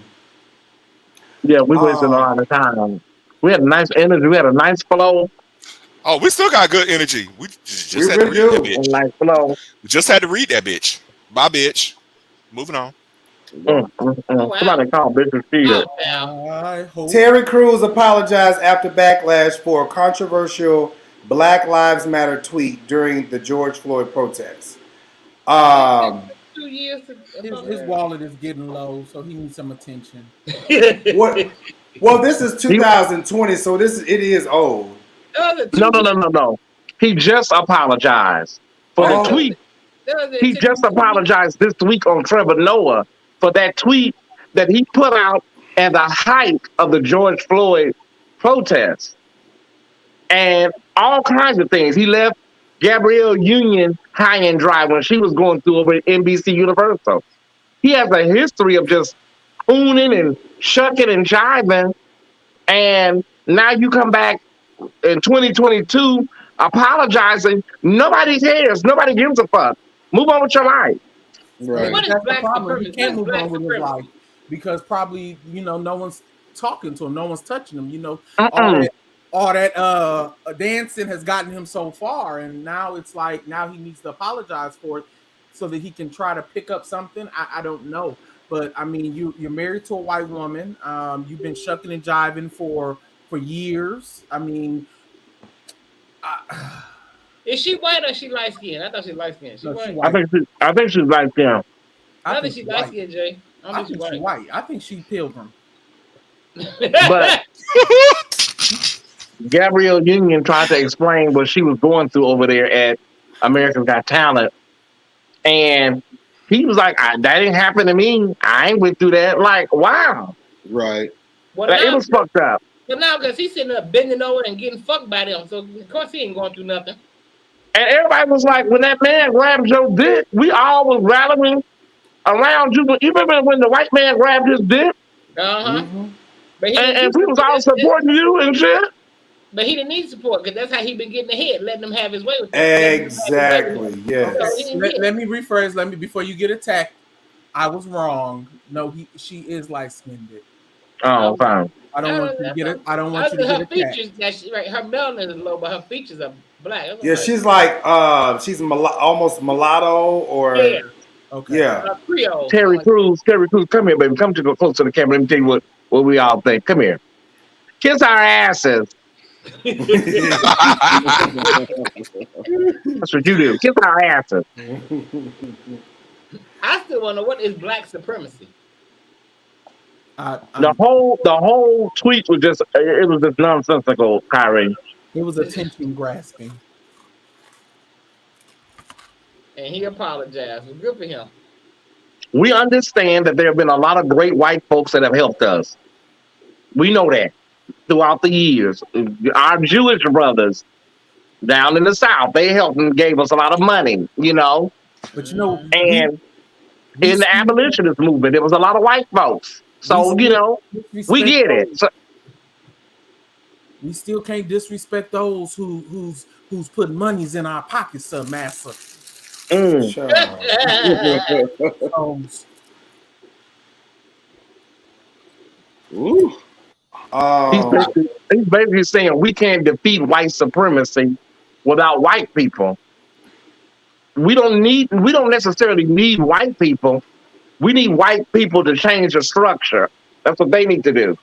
Yeah, we wasted a lot of time. We had a nice energy. We had a nice flow. Oh, we still got good energy. We just had really to read that bitch. A nice flow. We just had to read that bitch. Bye, bitch. Moving on. Somebody call Bishop Field. Terry Crews apologized after backlash for a controversial Black Lives Matter tweet during the George Floyd protests. 2 years. His wallet is getting low, so he needs some attention. What? Well, this is 2020, so it is old. No. He just apologized for the tweet. He just apologized this week on Trevor Noah for that tweet that he put out at the height of the George Floyd protests. And all kinds of things. He left Gabrielle Union high and dry when she was going through over at NBC Universal. He has a history of just hooning and shucking and jiving. And now you come back in 2022 apologizing. Nobody cares. Nobody gives a fuck. Move on with your life. Right. That's the problem. He can't move on with his life because probably, no one's talking to him. No one's touching him. All that dancing has gotten him so far. And now it's like, now he needs to apologize for it so that he can try to pick up something. I don't know. But I mean, you're married to a white woman. You've been shucking and jiving for years. I mean, is she white or is she light skinned? I thought she light skinned. I think she's light skinned. I think she's light skinned, Jay. I think she's white. I think she's Pilgrim. But Gabrielle Union tried to explain what she was going through over there at America's Got Talent, and he was like, "That didn't happen to me. I ain't went through that." Like, wow, right? Well, it was fucked up. But now, because he's sitting there bending over and getting fucked by them, so of course he ain't going through nothing. And everybody was like, when that man grabbed your dick, we all was rallying around you. You remember when the white man grabbed his dick? Uh-huh. And we was all supporting you and shit. But he didn't need support because that's how he been getting ahead, letting them have his way with Exactly. Yes. Okay. Let me rephrase. Let me before you get attacked. I was wrong. No, she is light skinned. Oh, fine. I don't want you to get it. I don't want you to get her attacked. features. Right, her melanin is low, but her features are black. Yeah, she's like almost mulatto or Okay. Yeah. Creole. Terry Crews, come here, baby. Come to go close to the camera. Let me tell you what we all think. Come here. Kiss our asses. That's what you do. Kiss our asses. I still want to know what is black supremacy. The whole tweet was just nonsensical, Kyrie. It was attention grasping. And he apologized. Well, good for him. We understand that there have been a lot of great white folks that have helped us. We know that throughout the years. Our Jewish brothers down in the South, they helped and gave us a lot of money, you know. But you know, and in the abolitionist movement, there was a lot of white folks. So, you know, we get it. So, we still can't disrespect those who's putting monies in our pockets, sir, master. Sure. Ooh. He's basically saying we can't defeat white supremacy without white people. We don't necessarily need white people. We need white people to change the structure. That's what they need to do.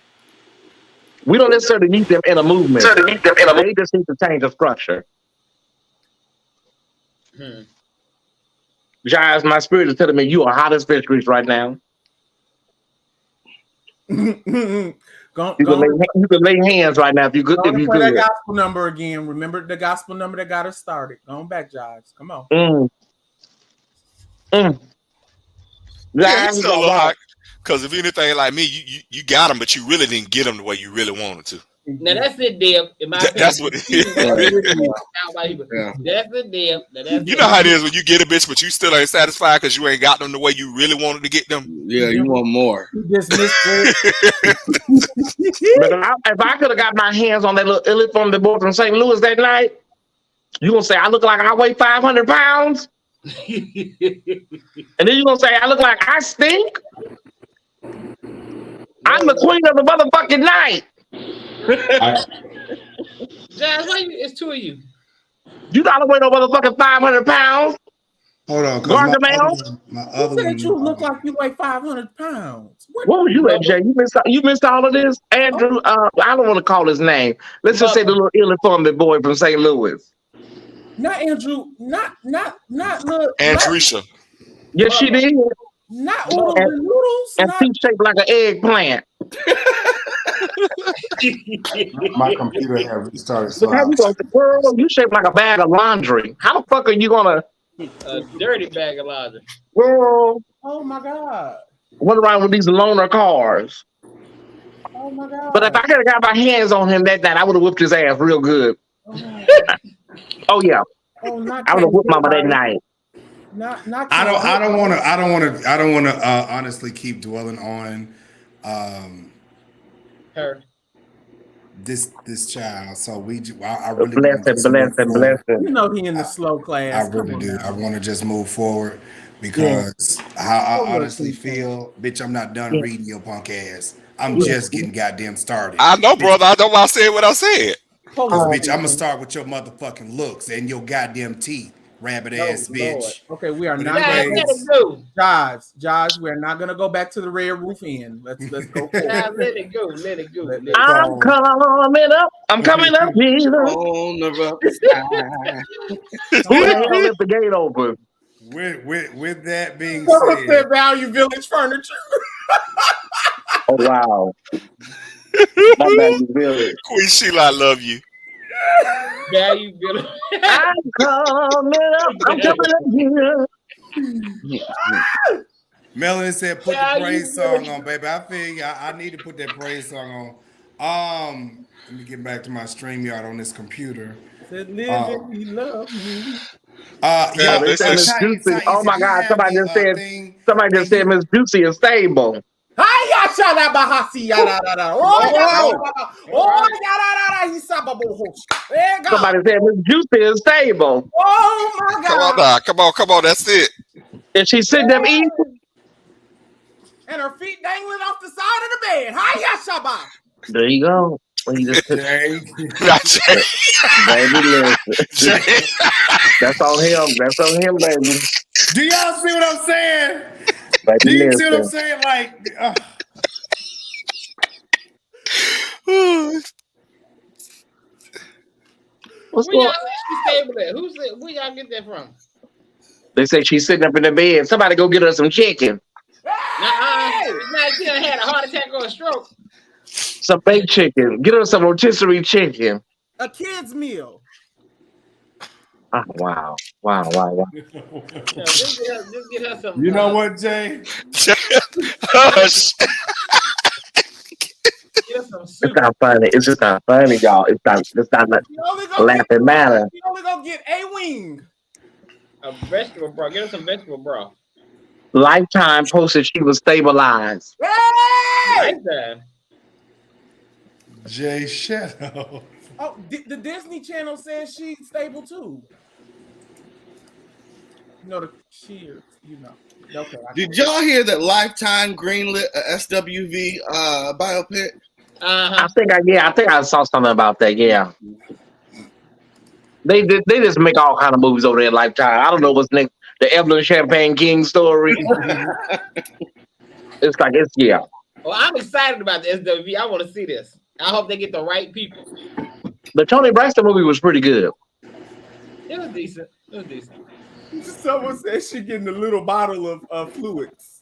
We don't necessarily need them in a movement. They just need to change the structure. Jives, my spirit is telling me you are hot as fish grease right now. You can lay hands right now if you could. If you play could. that gospel number again. Remember the gospel number that got us started. Go on back, Jives. Come on. Yeah, it's still a little hot. Because if anything like me, you got them, but you really didn't get them the way you really wanted to. Now that's it, Deb. That's what it is. That's it, Deb. You know how it is when you get a bitch, but you still ain't satisfied because you ain't got them the way you really wanted to get them. Yeah, you want more. If I could have got my hands on that little illy from the boy from St. Louis that night, you gonna say I look like I weigh 500 pounds? And then you gonna say I look like I stink? I'm the queen of the motherfucking night. Jazz, why it's two of you? You gotta weigh no motherfucking 500 pounds. Hold on, my other one. You look like you weigh 500 pounds. What was you at, Jay? You missed all of this, Andrew. I don't want to call his name. Let's just say the little ill-informed boy from St. Louis. Not Andrew. Not little Andresha. Yes, she did. Not oodles and noodles. And feet shaped like an eggplant. My computer had restarted. So how you going to girl? You shaped like a bag of laundry. How the fuck are you gonna? A dirty bag of laundry. Girl. Oh my God. What around with these loaner cars? Oh my God. But if I could have got my hands on him that night, I would have whooped his ass real good. Oh yeah. I would have whooped mama that night. I don't want to honestly keep dwelling on her. This child. So I really bless him. You know he in the slow class. I really do. I want to just move forward because how I honestly feel, bitch. I'm not done reading your punk ass. I'm just getting goddamn started. I know, brother. I know why I said what I said. Bitch, I'm gonna start with your motherfucking looks and your goddamn teeth. Rabbit ass bitch. Lord. Okay, we are not going to Jives, we're not going to go back to the Red Roof Inn. Let's go. Let it go. I'm coming up. I'm coming up here. On the rough side. Who the hell left the gate open? With that being said, Value Village Furniture. Oh wow. My Value Village. Queen Sheila, I love you. Value Village. I'm coming up here. Melanie said, "Put the praise song on, baby." I feel you. I need to put that praise song on. Let me get back to my StreamYard on this computer. Said, "Live we love you." Miss Juicy. Oh my God! Somebody just said Miss Juicy is stable. Hiya, shala bahasi, yada, da, da. Oh, yada, he sababo. There you go. Somebody said Miss Juicy is stable. Oh my God. Come on. That's it. And she's sitting up eating. And her feet dangling off the side of the bed. Hiya, shaba. There you go. Well, you just Jay. baby, listen. That's on him. That's on him, baby. Do y'all see what I'm saying? Baby, Do you see what I'm listen. saying? Like, What's Where going? y'all say she's stable at? Where y'all get that from? They say she's sitting up in the bed. Somebody go get her some chicken, Nah, she done had a heart attack or a stroke. some baked chicken. Get her some rotisserie chicken. A kid's meal. Oh, wow. Just get her some. you know what, Jay? Hush. Get her some It's soup. not funny. It's just not funny, y'all. It's not laughing matter. You only gonna get a wing. A vegetable broth. Get her some vegetable broth. Lifetime posted she was stabilized. Hey! Lifetime. Jay Shadow. Oh, the Disney Channel says she's stable too. You know the cheers, you know. Okay. Did y'all hear that Lifetime greenlit a SWV biopic? Uh-huh. I think I saw something about that. Yeah, they just make all kind of movies over there at Lifetime. I don't know what's next. The Evelyn Champagne King story. It's yeah. Well, I'm excited about the SWV. I want to see this. I hope they get the right people. The Tony Braxton movie was pretty good. It was decent. Someone said she getting a little bottle of fluids.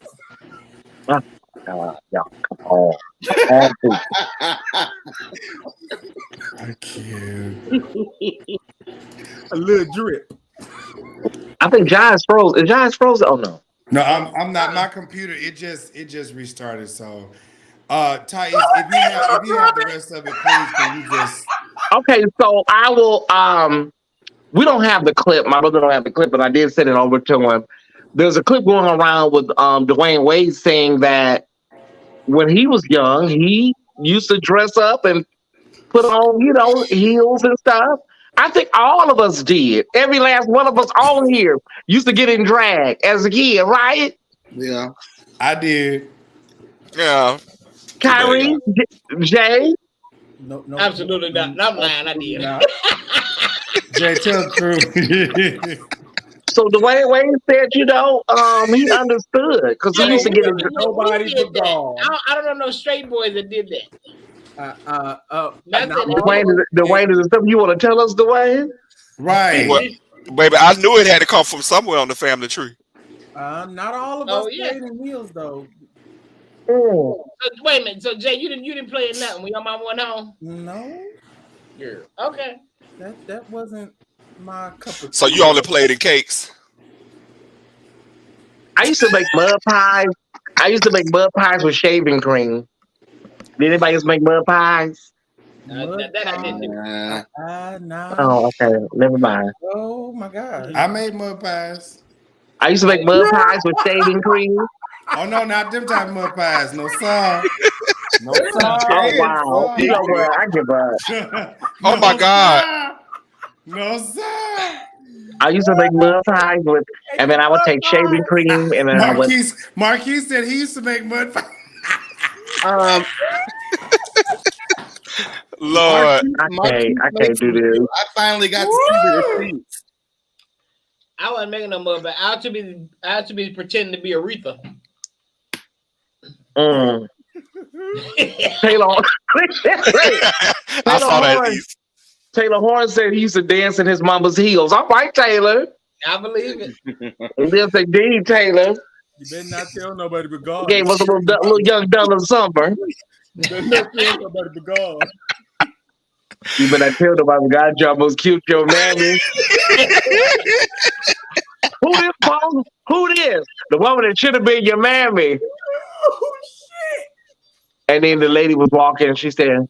Yeah, come on. I can't. A little drip. I think Giants froze. Is Giants frozen? Oh no. No, I'm not. My computer, it just restarted. So, Thais, if you have the rest of it, please, can you just? Okay, so I will. We don't have the clip. My brother don't have the clip, but I did send it over to him. There's a clip going around with Dwayne Wade saying that when he was young, he used to dress up and put on, heels and stuff. I think all of us did. Every last one of us on here used to get in drag as a kid, right? Yeah, I did. Yeah. Kyrie, Jay. No, Absolutely not. I'm lying. I did. No. Jay, tell the truth. So Dwayne Wade said, he understood because he used to get in. Nobody but God. I don't know no straight boys that did that. Dwayne, is it something you want to tell us, Dwayne? Right. Well, baby, I knew it had to come from somewhere on the family tree. Not all of us played in heels though. Mm. So, wait a minute. So Jay, you didn't play in nothing when your mom went home? No. Yeah. Okay. That wasn't my cup of tea. So you only played in cakes? I used to make mud pies. With shaving cream. Did anybody else make mud pies? That I didn't do. No. Oh, okay. Never mind. Oh my God. I made mud pies. I used to make mud pies with shaving cream. Oh no, not them type of mud pies. No sir. No sir. Oh wow. You know what? I give up. Oh my God. Sir. No sir. I used to make mud pies with, and then I would take shaving cream, and then Marquis said he used to make mud pies. Lord, I can't do this. I finally got to see the receipts. I wasn't making no mud, but I had to be pretending to be Aretha. Mm. Taylor Horn said he used to dance in his mama's heels. All right, Taylor. I believe it. And then say, "Dee, Taylor." You better not tell nobody but God. Gave us a little young Donald Summer. You better not tell nobody but God. You better not tell nobody but God. You almost killed your mammy. Who this? The woman that should have been your mammy. Oh shit! And then the lady was walking and she said,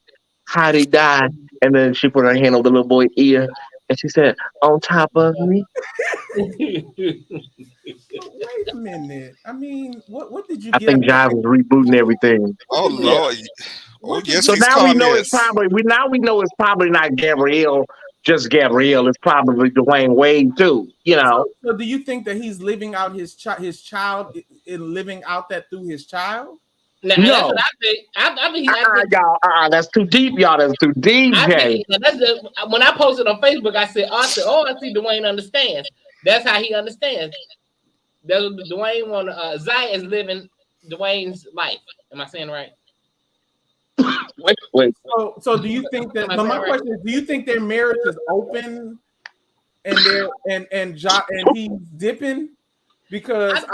"How'd he die?" And then she put her hand on the little boy's ear. And she said, "On top of me." Wait a minute. I mean, what did you I get? think Jive was rebooting everything. Oh Lord. Oh yes, So these now we know it's comments. probably we know it's probably not Gabrielle, just Gabrielle. It's probably Dwayne Wade too. You know. So do you think that he's living out his child in living out that through his child? Now, No. that's what I think. I think y'all, that's too deep, y'all. That's too deep, Jay. When I posted on Facebook, I said, I see Dwayne understands. That's how he understands. That's what Dwayne want. Zaya is living Dwayne's life. Am I saying right? Wait. So do you think that? My question is, do you think their marriage is open, and he's dipping? Because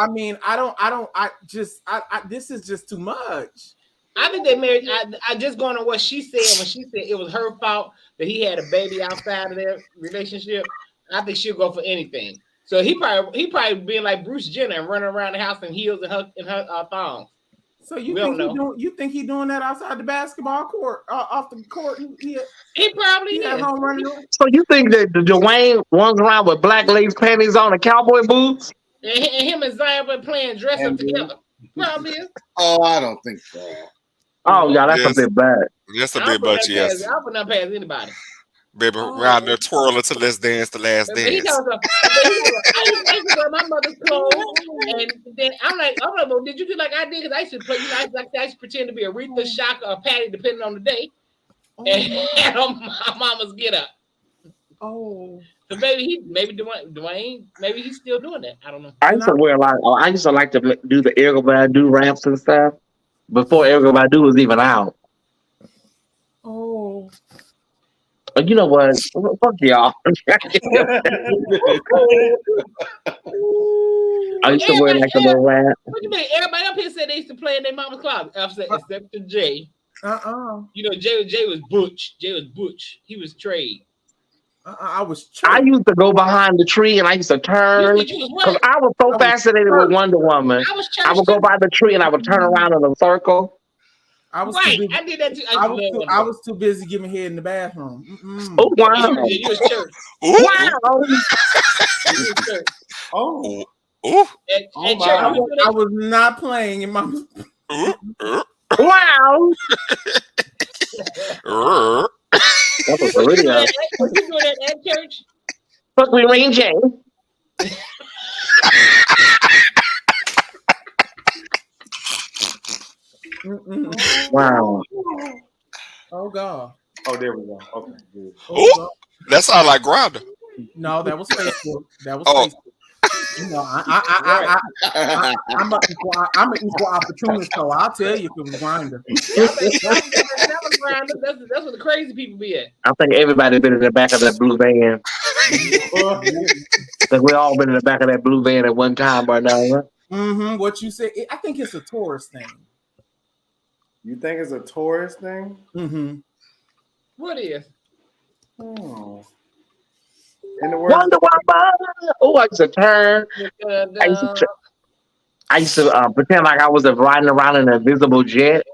this is just too much. I think they married. I just going on what she said when she said it was her fault that he had a baby outside of their relationship. I think she'll go for anything. So he probably being like Bruce Jenner and running around the house in heels and her thongs. So you think he doing that outside the basketball court, off the court? He probably is. Home running around? So you think that Dwayne runs around with black lace panties on and cowboy boots? And him and Zion been playing dress up together. Probably is. Oh, I don't think so. Oh, yeah, that's a bit bad. That's a bit much, yes. I'll put that past anybody. Baby, around there twirling to Let's Dance the Last Dance. I used to wear my mother's clothes, and then I'm like, well, did you do like I did? Because I used to play, I used to pretend to be Aretha, Shaka, or Patty, depending on the day, and on my mama's get up. Oh. So maybe Dwayne, maybe he's still doing that. I don't know. I used to like to do the Erykah Badu raps and stuff before Erykah Badu was even out. Oh. But you know what? Fuck y'all. I used to wear like a little rap. What do you mean? Everybody up here said they used to play in their mama's closet, except for Jay. You know, Jay was Butch. Jay was Butch. He was Trade. I used to go behind the tree and I used to turn because I was so fascinated with Wonder Woman. I would go by the tree and I would turn around in a circle. I was right. Too busy, I did that too. I was too busy giving head in the bathroom. Oh wow! You was church. Wow! Oh! I was not playing in my. Wow! That was really what you doing at church? Fuck me, Rain J. Wow. Oh God. Oh, there we go. Okay, good. Oh, that sounds like Grinder. No, that was Facebook. Facebook. You know, I'm an equal opportunist, so I'll tell you if it was Grinder. That's what the crazy people be at. I think everybody been in the back of that blue van. I think we all been in the back of that blue van at one time or another. What you say? I think it's a tourist thing. You think it's a tourist thing? What is? Oh. In the words Wonder Woman. Oh, I used to turn. I used to pretend like I was riding around in an invisible jet.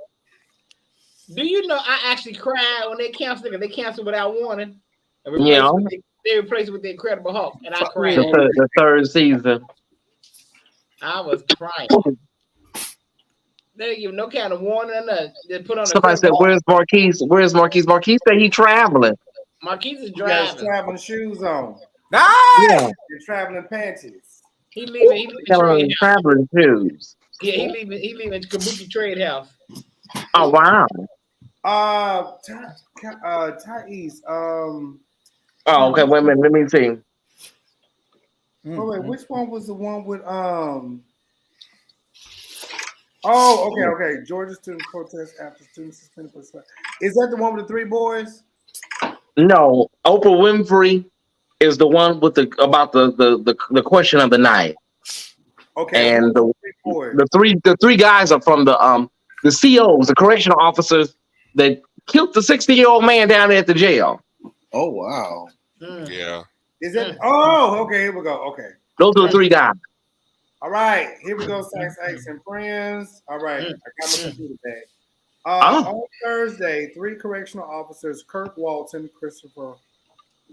Do you know I actually cried when they canceled it? They canceled without warning. They replaced it with the Incredible Hulk, and I cried. The third season. I was crying. They didn't give no kind of warning or nothing. They put on. Somebody said, "Where's Marquise? Where's Marquise?" Marquise said he traveling. Marquise is he driving. got his traveling shoes on. Yeah. Your traveling panties. He leaving traveling shoes. Yeah, he leaving Kabuki Trade House. Oh wow. Thais. Oh, okay. Wait a minute. Let me see. Wait, which one was the one with Oh, okay. Georgia student protest after students suspended for strike. Is that the one with the three boys? No, Oprah Winfrey is the one with the question of the night. Okay, and the three guys are from the COs, the correctional officers that killed the 60-year-old man down there at the jail. Oh wow! Yeah. Is it? Oh, okay. Here we go. Okay. Those are the three guys. All right, here we go. Sex, and friends. All right, I got my computer back. On Thursday, 3 correctional officers, Kirk Walton, Christopher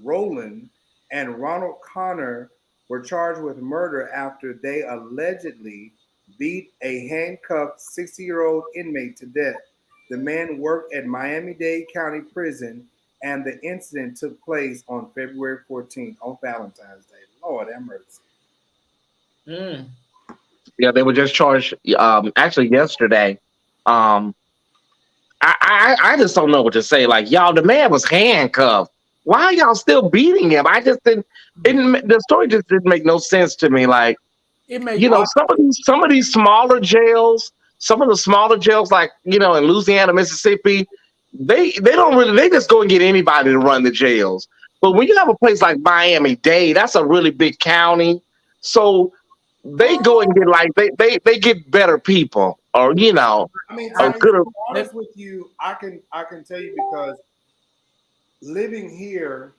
Rowland, and Ronald Connor were charged with murder after they allegedly beat a handcuffed 60-year-old inmate to death. The man worked at Miami-Dade County Prison, and the incident took place on February 14th, on Valentine's Day. Lord have mercy. Yeah, they were just charged actually yesterday. I just don't know what to say. Like, y'all, the man was handcuffed. Why are y'all still beating him? I just didn't. The story just didn't make no sense to me. Like, some of these smaller jails, some of the smaller jails, like in Louisiana, Mississippi, they don't really. They just go and get anybody to run the jails. But when you have a place like Miami-Dade, that's a really big county, so they go and get they get better people, or I mean, to be honest with you, I can tell you because living here,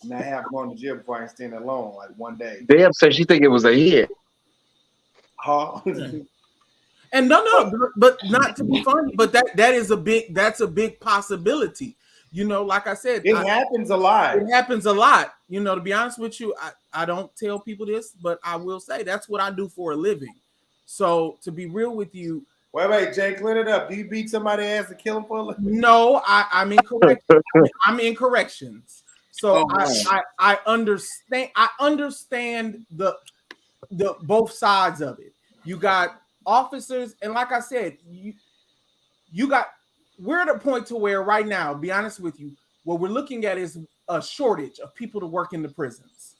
and I have gone to jail before I can stand alone, like one day. Deb said she think it was a hit. Huh? And but not to be funny, but that's a big possibility. Like I said, it happens a lot. It happens a lot. To be honest with you, I don't tell people this, but I will say that's what I do for a living. So to be real with you, wait, Jay, clear it up. Do you beat somebody's ass to kill them for a living? No, I'm in corrections. I'm in corrections. So I understand. I understand the both sides of it. You got officers, and like I said, we're at a point to where right now, be honest with you, what we're looking at is a shortage of people to work in the prisons.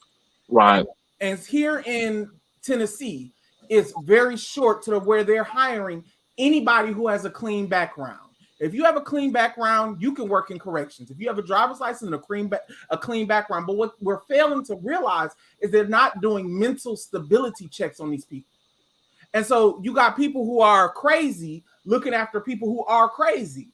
Right. And here in Tennessee, it's very short to where they're hiring anybody who has a clean background. If you have a clean background, you can work in corrections. If you have a driver's license and a clean background, but what we're failing to realize is they're not doing mental stability checks on these people. And so you got people who are crazy looking after people who are crazy.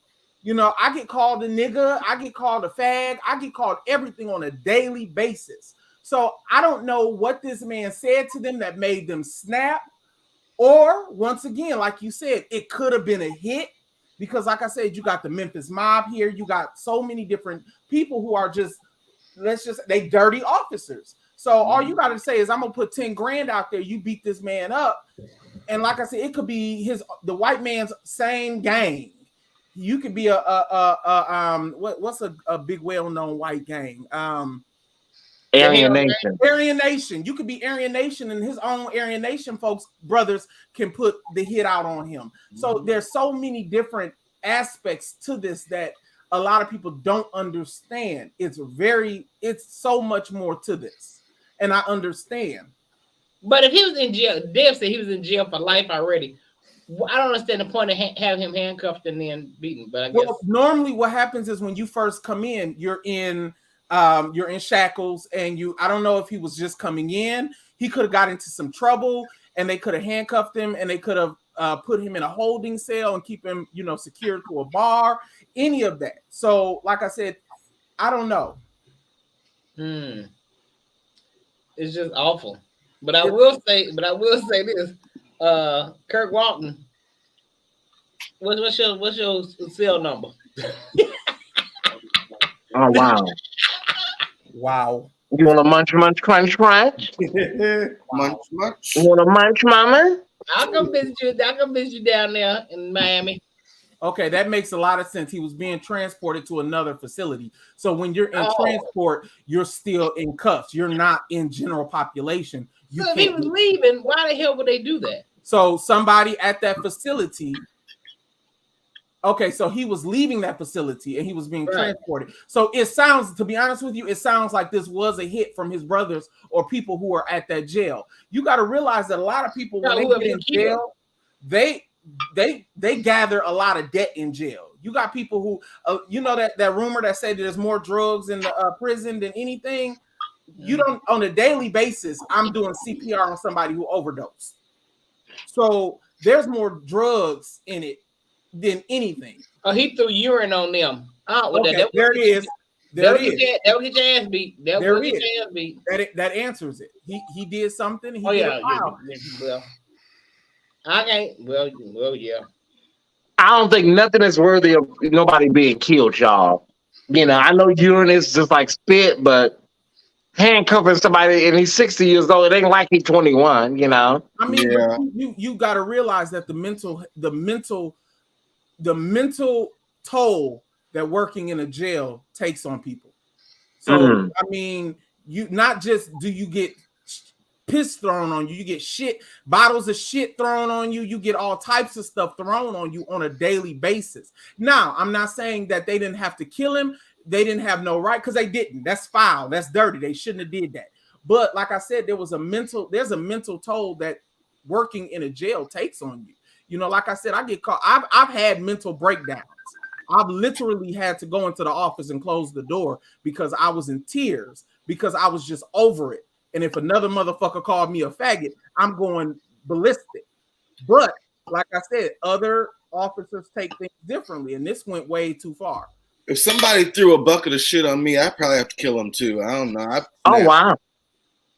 I get called a nigga, I get called a fag, I get called everything on a daily basis. So I don't know what this man said to them that made them snap. Or once again, like you said, it could have been a hit because, like I said, you got the Memphis mob here. You got so many different people who are they dirty officers. So all you got to say is, I'm going to put 10 grand out there. You beat this man up. And like I said, it could be the white man's same gang. You could be what's a big well-known white gang? Aryan Nation. Aryan Nation. You could be Aryan Nation, and his own Aryan Nation brothers can put the hit out on him. So there's so many different aspects to this that a lot of people don't understand. It's so much more to this, and I understand. But if he was in jail, Deb said he was in jail for life already. I don't understand the point of having him handcuffed and then beaten. But I guess normally what happens is when you first come in, you're in shackles, and I don't know if he was just coming in. He could have got into some trouble, and they could have handcuffed him, and they could have put him in a holding cell and keep him, secured to a bar. Any of that. So, like I said, I don't know. It's just awful. But I will say this. Kirk Walton, what's your cell number? Oh wow. Wow. You want a munch crunch crunch? Munch. You want a munch, mama? I'll come visit you down there in Miami. Okay, that makes a lot of sense. He was being transported to another facility. So when you're in transport, you're still in cuffs. You're not in general population. So if he was leaving, why the hell would they do that? So somebody at that facility. Okay, so he was leaving that facility and he was being transported. So it sounds, to be honest with you, it sounds like this was a hit from his brothers or people who are at that jail. You got to realize that a lot of people, when they get in jail, they gather a lot of debt in jail. You got people who, that rumor that say there's more drugs in the prison than anything. You don't, on a daily basis, I'm doing CPR on somebody who overdosed. So there's more drugs in it than anything. Oh, he threw urine on them. Oh, okay, there it is. That will get your ass beat. That will get your ass beat. That answers it. He did something. He well, I can't. Well, yeah. I don't think nothing is worthy of nobody being killed, y'all. I know urine is just like spit, but handcuffing somebody and he's 60 years old. It ain't like he's 21, you know. I mean, you got to realize that the mental toll that working in a jail takes on people. So I mean, you not just do you get piss thrown on you, you get bottles of shit thrown on you, you get all types of stuff thrown on you on a daily basis. Now, I'm not saying that they didn't have to kill him, they didn't have no right, because they didn't. That's foul, that's dirty, they shouldn't have did that. But like I said, there's a mental toll that working in a jail takes on you. You know, like I said, I get caught. I've had mental breakdowns. I've literally had to go into the office and close the door because I was in tears, because I was just over it. And if another motherfucker called me a faggot, I'm going ballistic. But like I said, other officers take things differently, and this went way too far. If somebody threw a bucket of shit on me, I'd probably have to kill them too. I don't know. Oh, wow.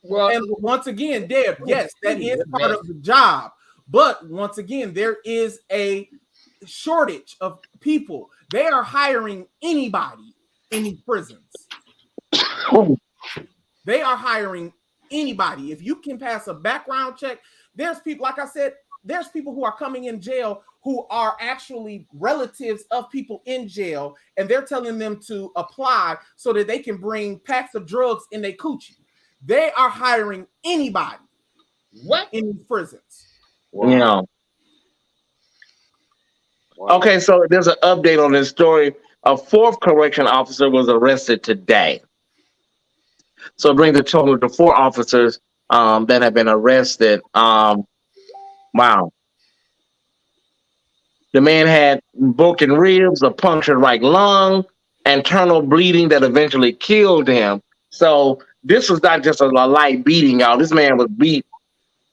Well, and once again, Deb, yes, that is part of the job. But once again, there is a shortage of people. They are hiring anybody in these prisons. They are hiring anybody. If you can pass a background check, there's people, like I said, there's people who are coming in jail who are actually relatives of people in jail, and they're telling them to apply so that they can bring packs of drugs in their coochie. They are hiring anybody. What? In these prisons. Wow. You know. Wow. Okay, so there's an update on this story. A fourth correction officer was arrested today. So it brings the total to 4 officers that have been arrested. Wow. The man had broken ribs, a punctured right lung, internal bleeding that eventually killed him. So this was not just a light beating, y'all. This man was beat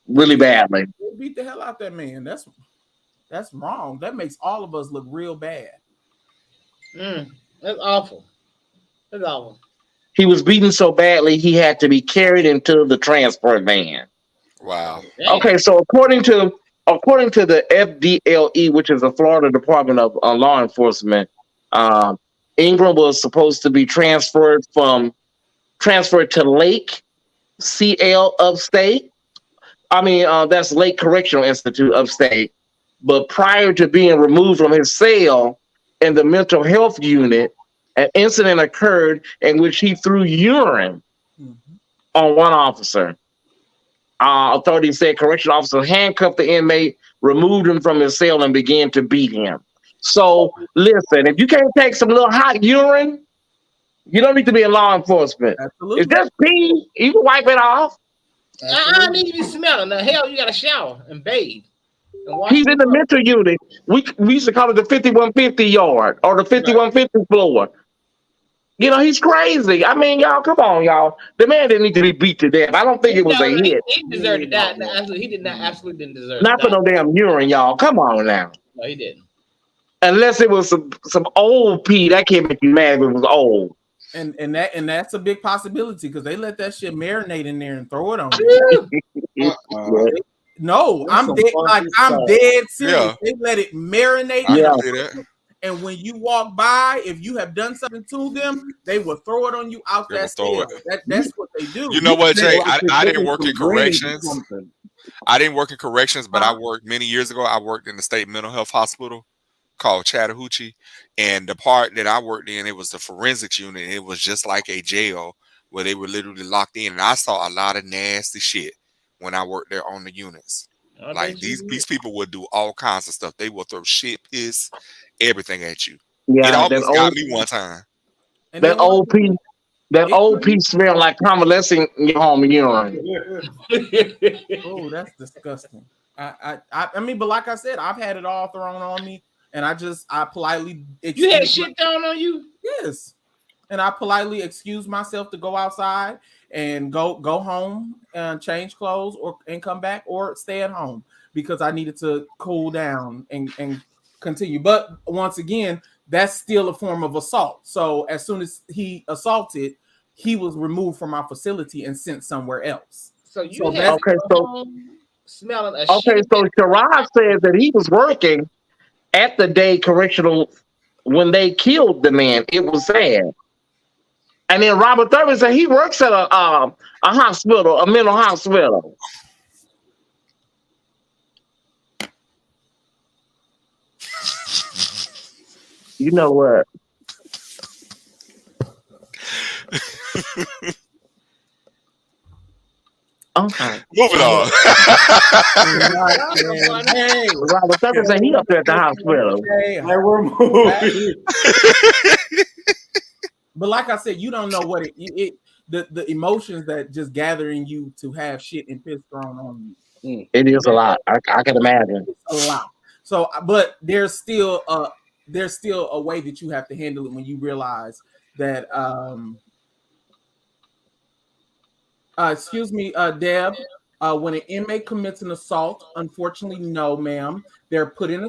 really badly. They beat the hell out that man. That's wrong. That makes all of us look real bad. That's awful. That's awful. He was beaten so badly he had to be carried into the transport van. Wow. Okay, so according to the FDLE, which is the Florida Department of Law Enforcement, Ingram was supposed to be transferred to Lake CL upstate. I mean, that's Lake Correctional Institute upstate. But prior to being removed from his cell in the mental health unit, an incident occurred in which he threw urine on one officer. Authorities said correctional officers handcuffed the inmate, removed him from his cell, and began to beat him. So listen, if you can't take some little hot urine, you don't need to be in law enforcement. Absolutely. It's just pee. You can wipe it off. I need to be smelling. The hell, you got to shower and bathe. He's in the mental unit. We used to call it the 5150 yard or the 5150 floor. You know, he's crazy. I mean, y'all, come on, y'all. The man didn't need to be beat to death. I don't think it was a hit. He deserved to die. He did not. Absolutely didn't deserve. Not for no damn urine, y'all. Come on now. No, he didn't. Unless it was some old pee, that can't make you mad if it was old. And that's a big possibility because they let that shit marinate in there and throw it on you. No, I'm dead. Like I'm dead serious. Yeah. They let it marinate. And when you walk by, if you have done something to them, they will throw it on you out that cell. That's what they do. You know what, Jay? I didn't work in corrections. I didn't work in corrections, but I worked many years ago. I worked in the state mental health hospital called Chattahoochee. And the part that I worked in, it was the forensics unit. It was just like a jail where they were literally locked in. And I saw a lot of nasty shit when I worked there on the units. Like these people would do all kinds of stuff. They will throw shit, piss, everything at you. Yeah, it almost got me one time. That old piece smell like convalescing home urine. Oh, that's disgusting. I mean, but like I said, I've had it all thrown on me, and I politely. You had shit thrown on you? Yes, and I politely excused myself to go outside and go home and change clothes and come back or stay at home because I needed to cool down and continue. But once again, that's still a form of assault. So as soon as he assaulted, he was removed from our facility and sent somewhere else. So you had smelling a shit. So Sharad says that he was working at the day correctional when they killed the man. It was sad. And then Robert Thurman said he works at a hospital, a mental hospital. You know what? Okay. Moving on. Hey, Robert Thurman said he up there at the hospital. hey, we're moving. But like I said, you don't know what the emotions that just gather in you to have shit and piss thrown on you. It is a lot. I can imagine. It's a lot. So, but there's still a way that you have to handle it when you realize that. Excuse me, Deb. When an inmate commits an assault, unfortunately, no, ma'am. They're put in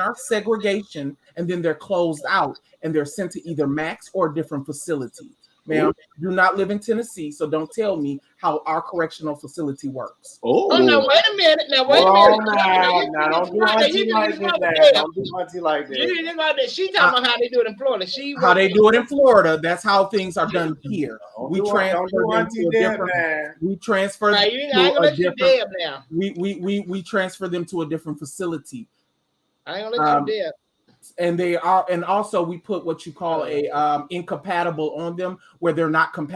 our segregation, and then they're closed out, and they're sent to either Max or a different facility. Ma'am, do not live in Tennessee, so don't tell me how our correctional facility works. Oh, no, wait a minute. Now, wait a minute. Now, don't do auntie like that. Don't do auntie like that. You didn't know that. She talking about how they do it in Florida. How they do it in Florida, that's how things are done here. We transfer them to a different. We transfer them to a different. We transfer them to a different facility. I ain't gonna let you Deb. And they are, and also we put what you call a incompatible on them, where they're not compatible.